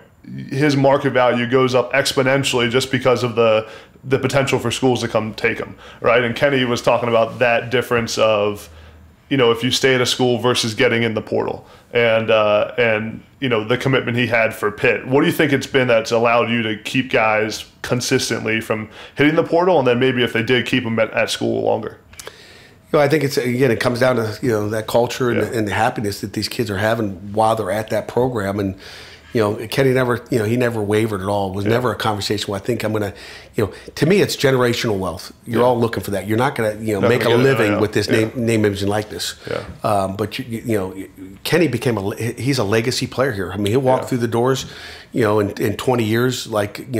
his market value goes up exponentially just because of the potential for schools to come take him, right? And Kenny was talking about that difference of, if you stay at a school versus getting in the portal, and the commitment he had for Pitt. What do you think it's been that's allowed you to keep guys consistently from hitting the portal, and then maybe if they did keep them at school longer? I think it comes down to that culture and the happiness that these kids are having while they're at that program. And Kenny never, he never wavered at all. It was never a conversation where I think I'm going to, to me, it's generational wealth. You're all looking for that. You're not going to, make a living with this name, image, and likeness. Yeah. But, Kenny he's a legacy player here. I mean, he'll walk through the doors, in 20 years, like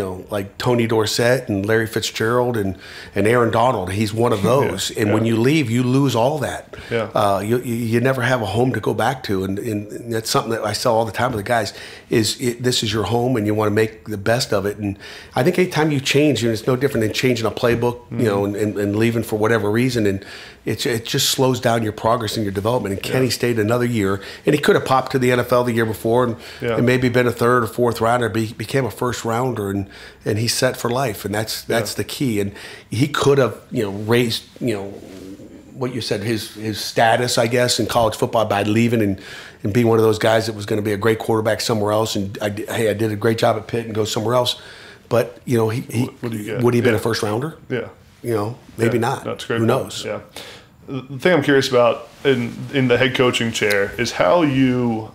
Tony Dorsett and Larry Fitzgerald and Aaron Donald. He's one of those. And when you leave, you lose all that. Yeah. You never have a home to go back to. And that's something that I tell all the time to the guys this is your home, and you want to make the best of it. And I think any time you change, it's no different than changing a playbook, and leaving for whatever reason. And it just slows down your progress and your development. And Kenny stayed another year, and he could have popped to the NFL the year before and maybe been a third or fourth rounder, but he became a first rounder, and he's set for life. And that's the key. And he could have, raised, what you said, his status, I guess, in college football by leaving and being one of those guys that was going to be a great quarterback somewhere else. And I did a great job at Pitt and go somewhere else. But would he have been a first rounder? Yeah. Maybe not. That's great. Who knows? Yeah. The thing I'm curious about in the head coaching chair is how you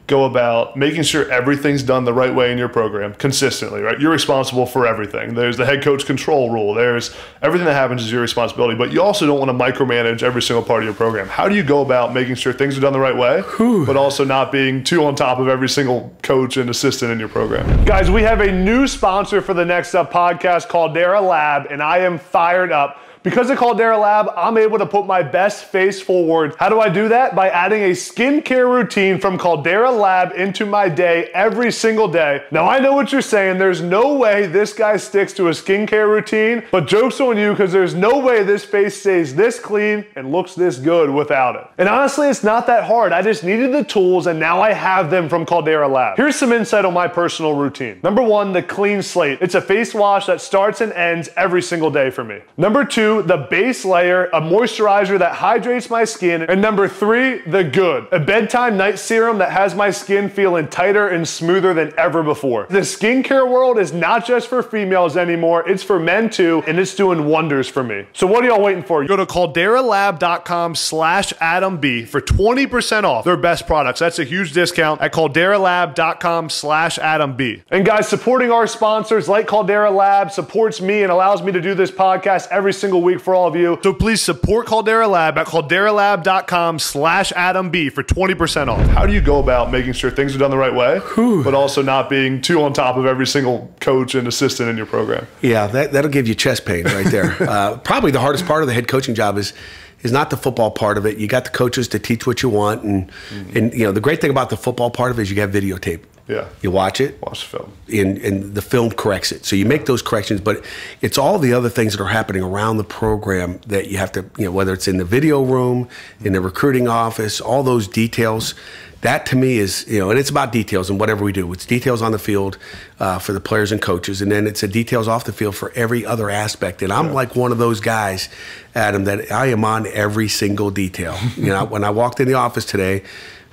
go about making sure everything's done the right way in your program consistently, right? You're responsible for everything. There's the head coach control rule. There's everything that happens is your responsibility, but you also don't want to micromanage every single part of your program. How do you go about making sure things are done the right way, but also not being too on top of every single coach and assistant in your program? Guys, we have a new sponsor for the Next Up podcast called Caldera Lab, and I am fired up. Because of Caldera Lab, I'm able to put my best face forward. How do I do that? By adding a skincare routine from Caldera Lab into my day every single day. Now, I know what you're saying. There's no way this guy sticks to a skincare routine, but joke's on you, because there's no way this face stays this clean and looks this good without it. And honestly, it's not that hard. I just needed the tools, and now I have them from Caldera Lab. Here's some insight on my personal routine. Number one, the clean slate. It's a face wash that starts and ends every single day for me. Number two, the base layer, a moisturizer that hydrates my skin. And number three, the good, a bedtime night serum that has my skin feeling tighter and smoother than ever before. The skincare world is not just for females anymore, it's for men too, and it's doing wonders for me. So what are y'all waiting for? Go to calderalab.com/AdamB for 20% off their best products. That's a huge discount at calderalab.com/AdamB. And guys, supporting our sponsors like Caldera Lab supports me and allows me to do this podcast every single week for all of you. So please support Caldera Lab at calderalab.com/AdamB for 20% off. How do you go about making sure things are done the right way, but also not being too on top of every single coach and assistant in your program? Yeah, that'll give you chest pain right there. Probably the hardest part of the head coaching job is not the football part of it. You got the coaches to teach what you want, and the great thing about the football part of it is you have videotape. Yeah. You watch it. Watch the film. And the film corrects it. So you make those corrections, but it's all the other things that are happening around the program that you have to, whether it's in the video room, in the recruiting office, all those details. That to me is, and it's about details in whatever we do. It's details on the field for the players and coaches, and then it's the details off the field for every other aspect. And I'm like one of those guys, Adam, that I am on every single detail. When I walked in the office today,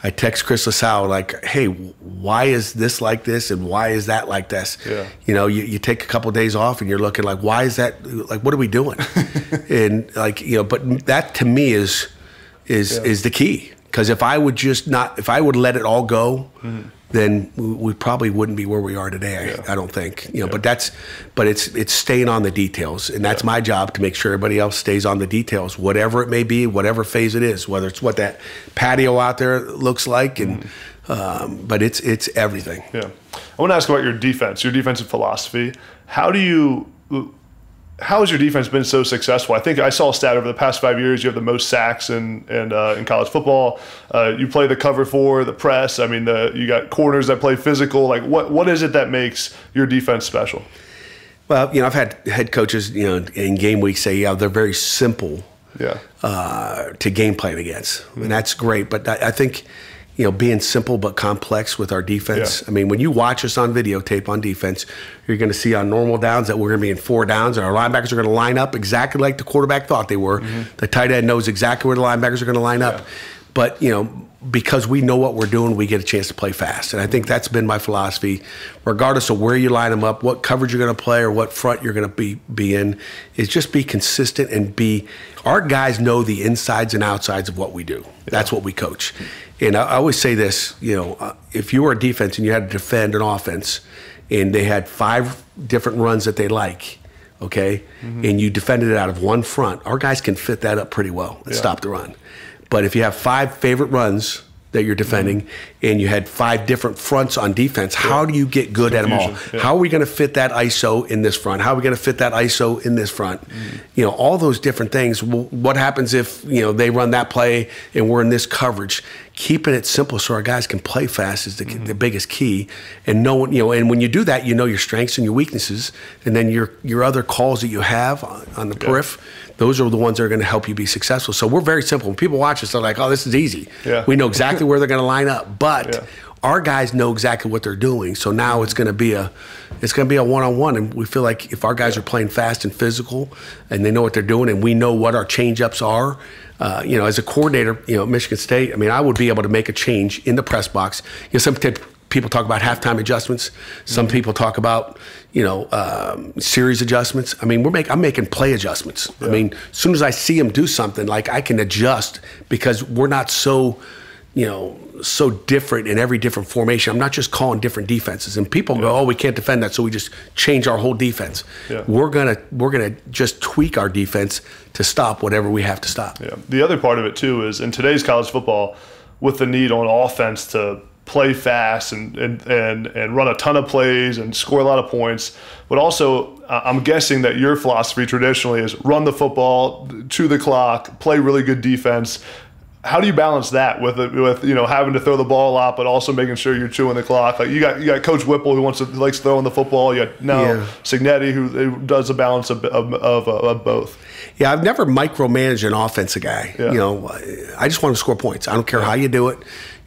I text Chris LaSalle like, hey, why is this like this and why is that like this? Yeah. You take a couple of days off and you're looking like, why is that? Like, what are we doing? And but that to me is the key. Because if I would let it all go, then we probably wouldn't be where we are today. I don't think, but it's staying on the details, and that's my job to make sure everybody else stays on the details, whatever it may be, whatever phase it is, whether it's what that patio out there looks like, and but it's everything. Yeah, I want to ask about your defense, your defensive philosophy. How has your defense been so successful? I think I saw a stat over the past 5 years. You have the most sacks in college football. You play the cover four, the press. I mean, you got corners that play physical. Like, what is it that makes your defense special? Well, I've had head coaches, in game week say, they're very simple to game plan against, and that's great. But I think, being simple but complex with our defense. Yeah. I mean, when you watch us on videotape on defense, you're going to see on normal downs that we're going to be in 4 downs, and our linebackers are going to line up exactly like the quarterback thought they were. The tight end knows exactly where the linebackers are going to line up. Yeah. But, because we know what we're doing, we get a chance to play fast. And I think that's been my philosophy, regardless of where you line them up, what coverage you're going to play or what front you're going to be in, is just be consistent and our guys know the insides and outsides of what we do. Yeah. That's what we coach. And I always say this, if you were a defense and you had to defend an offense and they had 5 different runs that they like, okay, and you defended it out of one front, our guys can fit that up pretty well and stop the run. But if you have 5 favorite runs that you're defending and you had 5 different fronts on defense, how do you get good at them all? Yeah. How are we going to fit that ISO in this front? How are we going to fit that ISO in this front? All those different things. What happens if, they run that play and we're in this coverage? Keeping it simple so our guys can play fast is the biggest key. And and when you do that, you know your strengths and your weaknesses, and then your other calls that you have on the periph, those are the ones that are going to help you be successful. So we're very simple. When people watch us, they're like, oh, this is easy. Yeah. We know exactly where they're going to line up. But our guys know exactly what they're doing. So now it's going to be a one-on-one. And we feel like if our guys are playing fast and physical and they know what they're doing and we know what our change-ups are, as a coordinator, at Michigan State, I would be able to make a change in the press box. Some people talk about halftime adjustments. Some people talk about, series adjustments. I'm making play adjustments. Yeah. As soon as I see them do something, like I can adjust because we're not so different in every different formation. I'm not just calling different defenses. And people go, oh, we can't defend that, so we just change our whole defense. Yeah. We're gonna just tweak our defense to stop whatever we have to stop. Yeah. The other part of it too is in today's college football, with the need on offense to play fast and run a ton of plays and score a lot of points, but also I'm guessing that your philosophy traditionally is run the football, chew the clock, play really good defense. How do you balance that with having to throw the ball a lot, but also making sure you're chewing the clock? Like you got Coach Whipple who likes throwing the football. You got Signetti who does a balance of both. Yeah, I've never micromanaged an offensive guy. Yeah. I just want to score points. I don't care how you do it.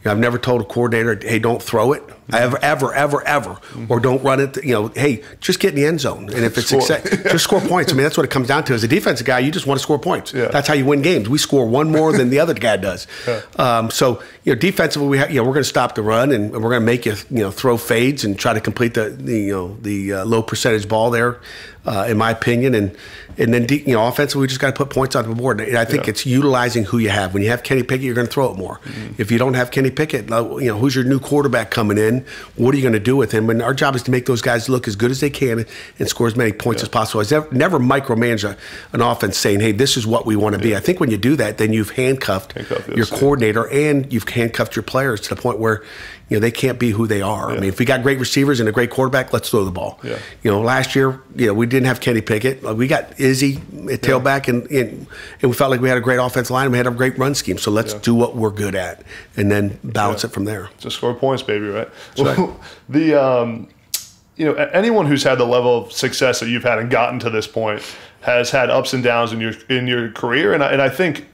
I've never told a coordinator, hey, don't throw it, ever, or don't run it. Hey, just get in the end zone, and if it's just score points. That's what it comes down to. As a defensive guy, you just want to score points. Yeah. That's how you win games. We score one more than the other guy does. Yeah. So defensively, we're going to stop the run, and we're going to make you throw fades and try to complete the low percentage ball there, in my opinion, and then offensively, we just got to put points on the board. And I think it's utilizing who you have. When you have Kenny Pickett, you're going to throw it more. If you don't have Kenny Pickett, who's your new quarterback coming in? What are you going to do with him? And our job is to make those guys look as good as they can and score as many points as possible. I've never micromanaged an offense saying, hey, this is what we want to be. I think when you do that, then you've handcuffed your coordinator and you've handcuffed your players to the point where they can't be who they are. Yeah. If we got great receivers and a great quarterback, let's throw the ball. Yeah. Last year, we didn't have Kenny Pickett. We got Izzy at tailback, and we felt like we had a great offensive line and we had a great run scheme. So let's do what we're good at and then bounce it from there. Just score points, baby, right? Well, anyone who's had the level of success that you've had and gotten to this point has had ups and downs in your career, and I think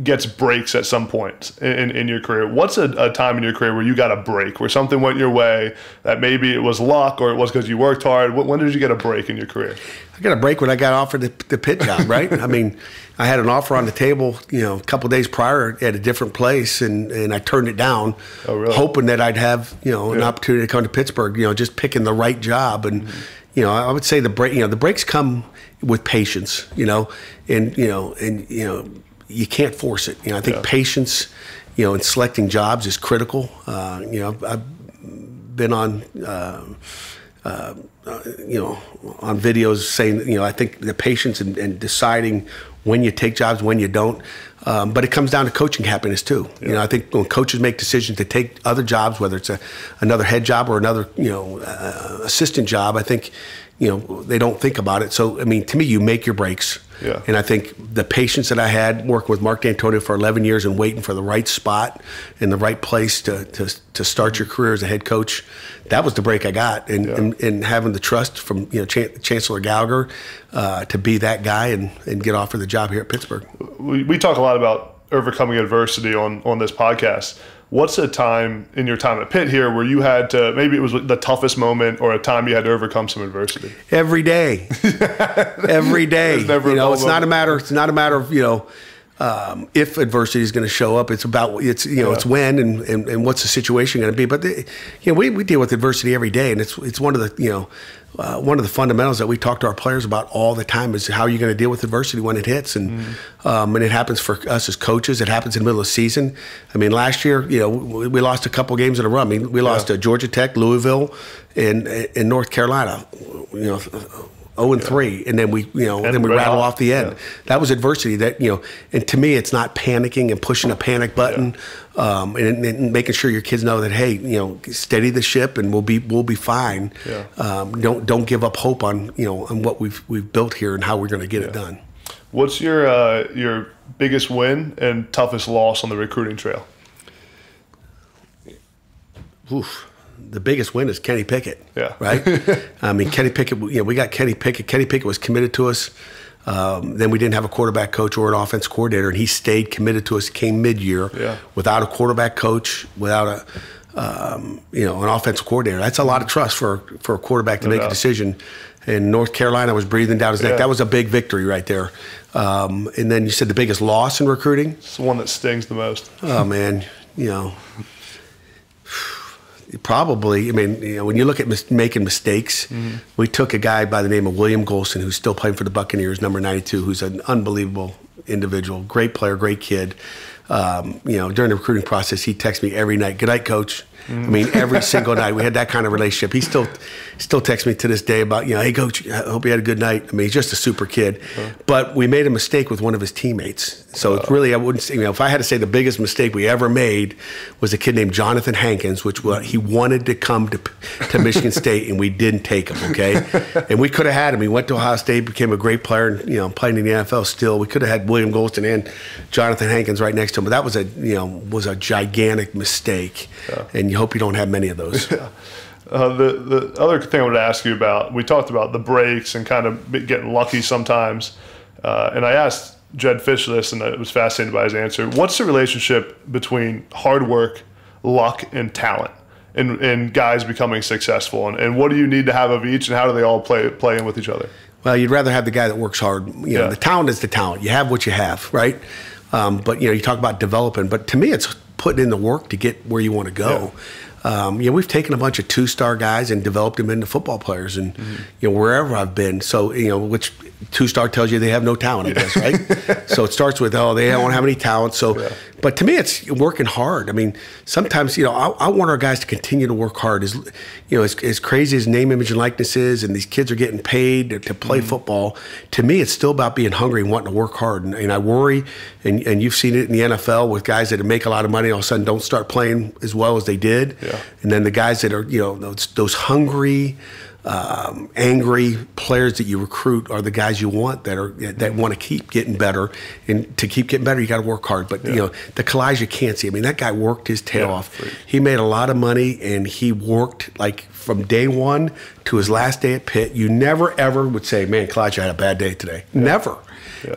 gets breaks at some point in your career. What's a time in your career where you got a break, where something went your way, that maybe it was luck or it was because you worked hard? When did you get a break in your career? I got a break when I got offered the Pitt job, right? I had an offer on the table, a couple of days prior at a different place, and I turned it down, hoping that I'd have, an opportunity to come to Pittsburgh, just picking the right job. And, I would say the breaks come with patience, and you can't force it. I think patience, in selecting jobs is critical. I've been on, on videos saying, I think the patience and deciding when you take jobs, when you don't. But it comes down to coaching happiness too. I think when coaches make decisions to take other jobs, whether it's another head job or another, assistant job, I think, they don't think about it. So, to me, you make your breaks. Yeah. And I think the patience that I had working with Mark Dantonio for 11 years and waiting for the right spot and the right place to start your career as a head coach, that was the break I got. And having the trust from Chancellor Gallagher to be that guy and get offered the job here at Pittsburgh. We talk a lot about overcoming adversity on this podcast. What's a time in your time at Pitt here where you had to, maybe it was the toughest moment or a time you had to overcome some adversity? Every day. Every day. It's not a matter of, if adversity is going to show up. It's about, it's when and what's the situation going to be. But, we deal with adversity every day. And it's one of the, one of the fundamentals that we talk to our players about all the time is how you're going to deal with adversity when it hits. And it happens for us as coaches. It happens in the middle of the season. I mean, last year, we lost a couple games in a row. I mean, we lost to Georgia Tech, Louisville, and North Carolina, 0-3, and then we rattle off the end. Yeah. That was adversity. That and to me, it's not panicking and pushing a panic button, and making sure your kids know that steady the ship and we'll be fine. Yeah. Don't give up hope on on what we've built here and how we're going to get it done. What's your biggest win and toughest loss on the recruiting trail? Oof. The biggest win is Kenny Pickett, right? I mean, Kenny Pickett, we got Kenny Pickett. Kenny Pickett was committed to us. Then we didn't have a quarterback coach or an offense coordinator, and he stayed committed to us, came mid-year without a quarterback coach, without an offensive coordinator. That's a lot of trust for a quarterback to make a decision. And North Carolina was breathing down his neck. That was a big victory right there. And then you said the biggest loss in recruiting? It's the one that stings the most. Oh, man, Probably, I mean, when you look at making mistakes, we took a guy by the name of William Golson, who's still playing for the Buccaneers, number 92, who's an unbelievable individual, great player, great kid. During the recruiting process, he'd text me every night, "Good night, coach." I mean, every single night. We had that kind of relationship. He still texts me to this day about, "Hey, coach, I hope you had a good night." I mean, he's just a super kid. But we made a mistake with one of his teammates. So it's really, I wouldn't say, if I had to say the biggest mistake we ever made was a kid named Jonathan Hankins, which he wanted to come to Michigan State, and we didn't take him, okay? And we could have had him. He went to Ohio State, became a great player, and, playing in the NFL still. We could have had William Golston and Jonathan Hankins right next to him. But that was a gigantic mistake. And you hope you don't have many of those. The other thing I wanted to ask you about, we talked about the breaks and kind of getting lucky sometimes. And I asked Jed Fish this, and I was fascinated by his answer. What's the relationship between hard work, luck, and talent in guys becoming successful? And what do you need to have of each, and how do they all play in with each other? Well, you'd rather have the guy that works hard. The talent is the talent. You have what you have, right? But, you talk about developing. But to me, it's putting in the work to get where you want to go. We've taken a bunch of two-star guys and developed them into football players, and wherever I've been. So which two-star tells you they have no talent, I guess, right? So it starts with they don't have any talent. So, but to me, it's working hard. I mean, sometimes I want our guys to continue to work hard. As crazy as name, image, and likeness is, and these kids are getting paid to play football. To me, it's still about being hungry and wanting to work hard. And I worry, and you've seen it in the NFL with guys that make a lot of money all of a sudden don't start playing as well as they did. And then the guys that are, those hungry, angry players that you recruit are the guys you want that want to keep getting better. And to keep getting better, you got to work hard. But the collage you can't see. I mean, that guy worked his tail off. Right. He made a lot of money, and he worked like from day one to his last day at Pitt. You never ever would say, "Man, Kalijah had a bad day today." Never,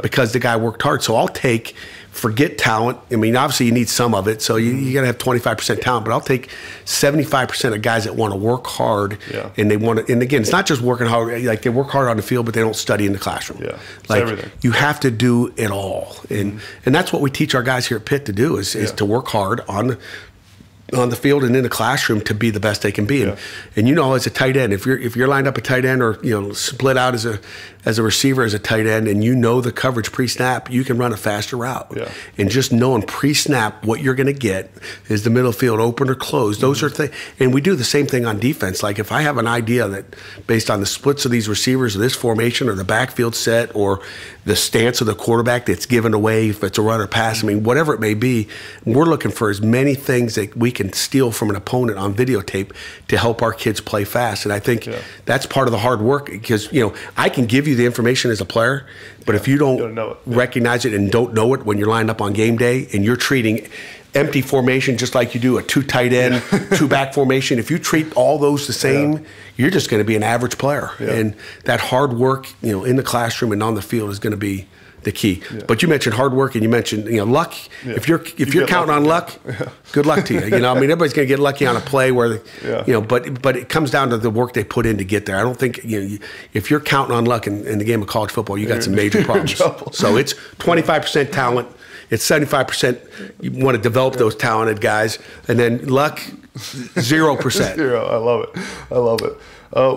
because the guy worked hard. So forget talent. I mean, obviously you need some of it, so you got to have 25% talent. But I'll take 75% of guys that want to work hard, and they want to. And again, it's not just working hard. Like, they work hard on the field, but they don't study in the classroom. Like, everything. You have to do it all, and that's what we teach our guys here at Pitt to do is to work hard on the field and in the classroom to be the best they can be. And as a tight end, if you're lined up a tight end or split out as a receiver as a tight end, and the coverage pre-snap, you can run a faster route. And just knowing pre-snap what you're going to get is the middle field open or closed. Those are things. And we do the same thing on defense. Like, if I have an idea that based on the splits of these receivers or this formation or the backfield set or the stance of the quarterback that's given away, if it's a run or pass, I mean, whatever it may be, we're looking for as many things that we can steal from an opponent on videotape to help our kids play fast. And I think that's part of the hard work, because I can give you the information as a player, but if you don't recognize it and don't know it when you're lined up on game day and you're treating empty formation just like you do a two tight end, two back formation, if you treat all those the same, you're just going to be an average player. And that hard work, in the classroom and on the field is going to be the key. But you mentioned hard work and you mentioned luck. If you're counting on luck, good luck to you. I mean, everybody's going to get lucky on a play where but it comes down to the work they put in to get there. I don't think if you're counting on luck in the game of college football, you got some major problems. So it's 25% talent. It's 75%. You want to develop those talented guys, and then luck, 0%. I love it.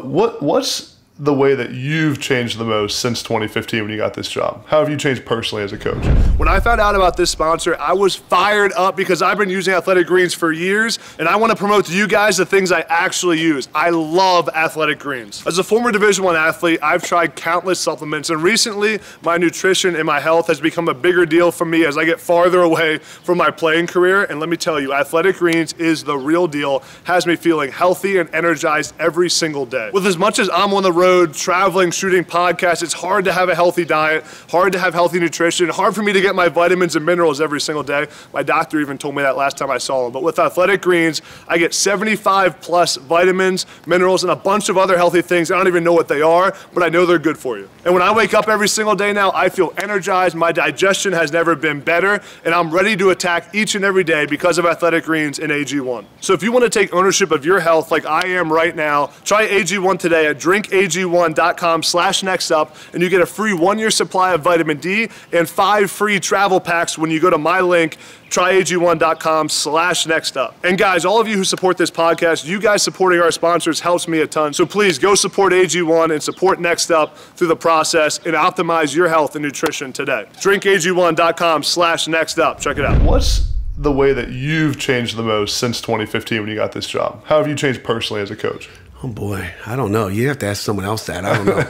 What's the way that you've changed the most since 2015 when you got this job? How have you changed personally as a coach? When I found out about this sponsor, I was fired up because I've been using Athletic Greens for years, and I want to promote to you guys the things I actually use. I love Athletic Greens. As a former Division I athlete, I've tried countless supplements, and recently my nutrition and my health has become a bigger deal for me as I get farther away from my playing career. And let me tell you, Athletic Greens is the real deal, has me feeling healthy and energized every single day. With as much as I'm on the road, traveling, shooting podcasts, it's hard to have a healthy diet, hard to have healthy nutrition, hard for me to get my vitamins and minerals every single day. My doctor even told me that last time I saw him. But with Athletic Greens, I get 75 plus vitamins, minerals, and a bunch of other healthy things. I don't even know what they are, but I know they're good for you. And when I wake up every single day now, I feel energized, my digestion has never been better, and I'm ready to attack each and every day because of Athletic Greens and AG1. So if you want to take ownership of your health like I am right now, try AG1 today at drinkag1.com/nextup, and you get a free 1-year supply of vitamin D and 5 free travel packs when you go to my link, tryag1.com/nextup. And guys, all of you who support this podcast, you guys supporting our sponsors helps me a ton. So please go support AG1 and support Next Up through the process and optimize your health and nutrition today. drinkag1.com/nextup. Check it out. What's the way that you've changed the most since 2015 when you got this job? How have you changed personally as a coach? Oh boy, I don't know. You have to ask someone else that. I don't know.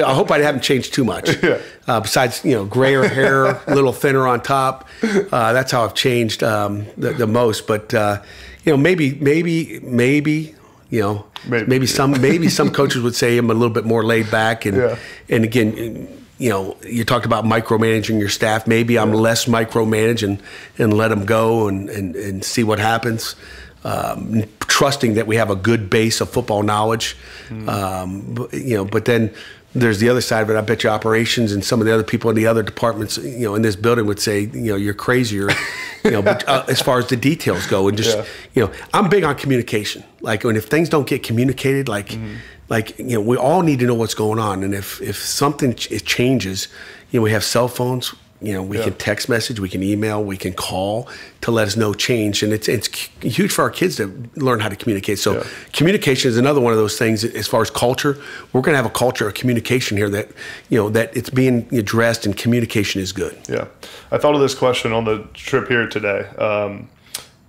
I hope I haven't changed too much. Besides, grayer hair, a little thinner on top. That's how I've changed the most. But maybe some coaches would say I'm a little bit more laid back. And again, you talked about micromanaging your staff. Maybe I'm less micromanaging and let them go and see what happens. Trusting that we have a good base of football knowledge, but then there's the other side of it. I bet you operations and some of the other people in the other departments, in this building would say, you're crazier, but as far as the details go, and just, I'm big on communication. Like if things don't get communicated, we all need to know what's going on. And if something changes, we have cell phones. We can text message, we can email, we can call to let us know change. And it's huge for our kids to learn how to communicate. So communication is another one of those things. As far as culture, we're going to have a culture of communication here that, that it's being addressed and communication is good. Yeah. I thought of this question on the trip here today.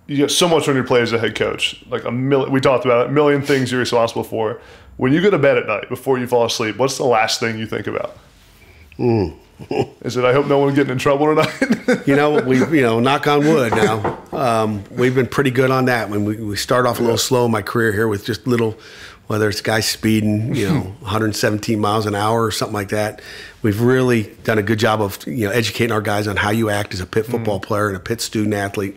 You get so much on your plate as a head coach, we talked about it, a million things you're responsible for. When you go to bed at night before you fall asleep, what's the last thing you think about? Is it, I hope no one's getting in trouble tonight? Knock on wood now. We've been pretty good on that. When we start off a little slow in my career here with just little, whether it's guys speeding, 117 miles an hour or something like that. We've really done a good job of, educating our guys on how you act as a Pitt football player and a Pitt student athlete.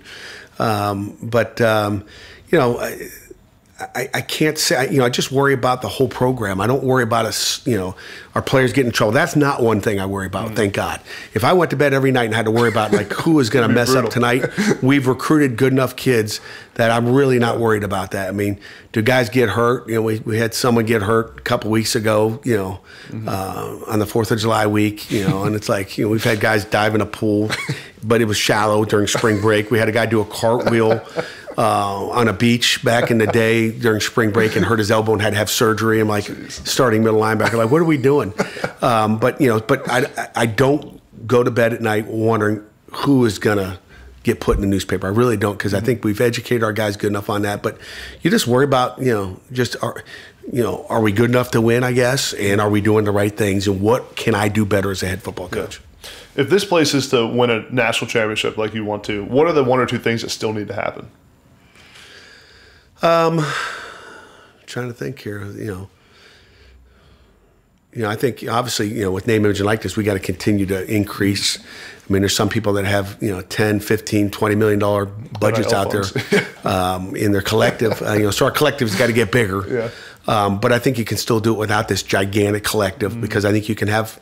I can't say, I just worry about the whole program. I don't worry about us, our players getting in trouble. That's not one thing I worry about, thank God. If I went to bed every night and had to worry about who is going to mess up tonight, we've recruited good enough kids that I'm really not worried about that. I mean, do guys get hurt? We had someone get hurt a couple weeks ago, on the 4th of July week, and it's we've had guys dive in a pool, but it was shallow during spring break. We had a guy do a cartwheel on a beach back in the day during spring break and hurt his elbow and had to have surgery. I'm starting middle linebacker, what are we doing? But I don't go to bed at night wondering who is going to get put in the newspaper. I really don't, because I think we've educated our guys good enough on that. But you just worry about, are we good enough to win, I guess? And are we doing the right things? And what can I do better as a head football coach? If this place is to win a national championship like you want to, what are the 1 or 2 things that still need to happen? Trying to think here, I think obviously, with name, image, and likeness, we got to continue to increase. I mean, there's some people that have, $10, $15, $20 million budgets out there in their collective. So our collective's got to get bigger. But I think you can still do it without this gigantic collective, because I think you can have,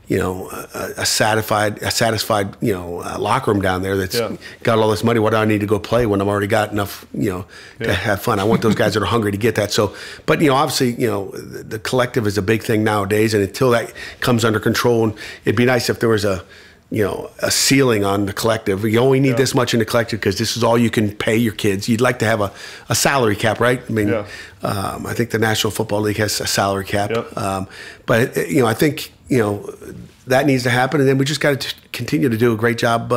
a satisfied, locker room down there that's got all this money. What do I need to go play when I've already got enough, to have fun? I want those guys that are hungry to get that. So, but obviously, the collective is a big thing nowadays, and until that comes under control, and it'd be nice if there was a ceiling on the collective. You only need this much in the collective because this is all you can pay your kids. You'd like to have a salary cap, right? I mean, I think the National Football League has a salary cap. But, I think, that needs to happen. And then we just got to continue to do a great job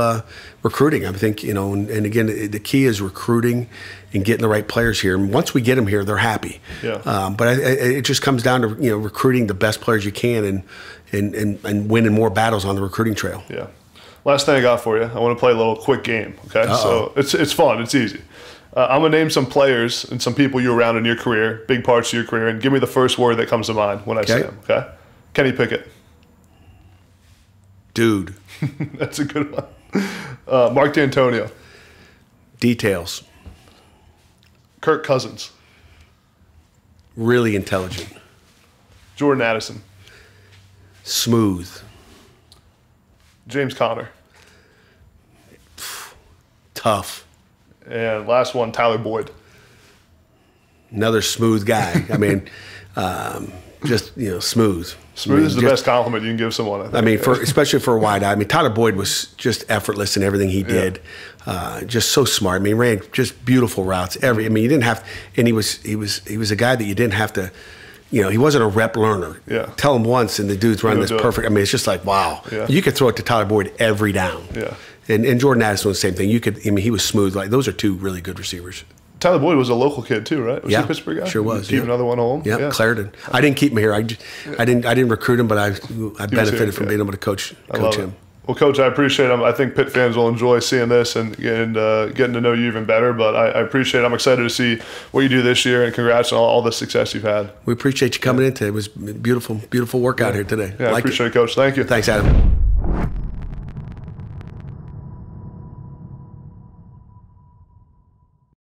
recruiting. I think, and again, the key is recruiting and getting the right players here. And once we get them here, they're happy. But it just comes down to, recruiting the best players you can and winning more battles on the recruiting trail. Last thing I got for you, I want to play a little quick game, okay? So it's fun, it's easy. I'm going to name some players and some people you were around in your career, big parts of your career, and give me the first word that comes to mind when I say them, okay? Kenny Pickett. Dude. That's a good one. Mark Dantonio. Details. Kirk Cousins. Really intelligent. Jordan Addison. Smooth. James Conner. Tough. And last one, Tyler Boyd. Another smooth guy. I mean, just, smooth. Smooth is the best compliment you can give someone, I think. I mean, especially for a wide eye. I mean, Tyler Boyd was just effortless in everything he did. Just so smart. I mean, he ran just beautiful routes. You didn't have, and he was a guy that you didn't have to, he wasn't a rep learner. Tell him once, and the dude's running this perfect. I mean, it's just like, wow. You could throw it to Tyler Boyd every down. And Jordan Addison was the same thing. He was smooth. Like, those are two really good receivers. Tyler Boyd was a local kid too, right? Was he a Pittsburgh guy? Sure was. Keep another one home. Clarendon. I didn't keep him here. I didn't recruit him, but I benefited from being able to coach him. Well, Coach, I appreciate it. I think Pitt fans will enjoy seeing this and getting to know you even better. But I appreciate it. I'm excited to see what you do this year, and congrats on all the success you've had. We appreciate you coming in today. It was a beautiful workout here today. I appreciate it, Coach. Thank you. Thanks, Adam.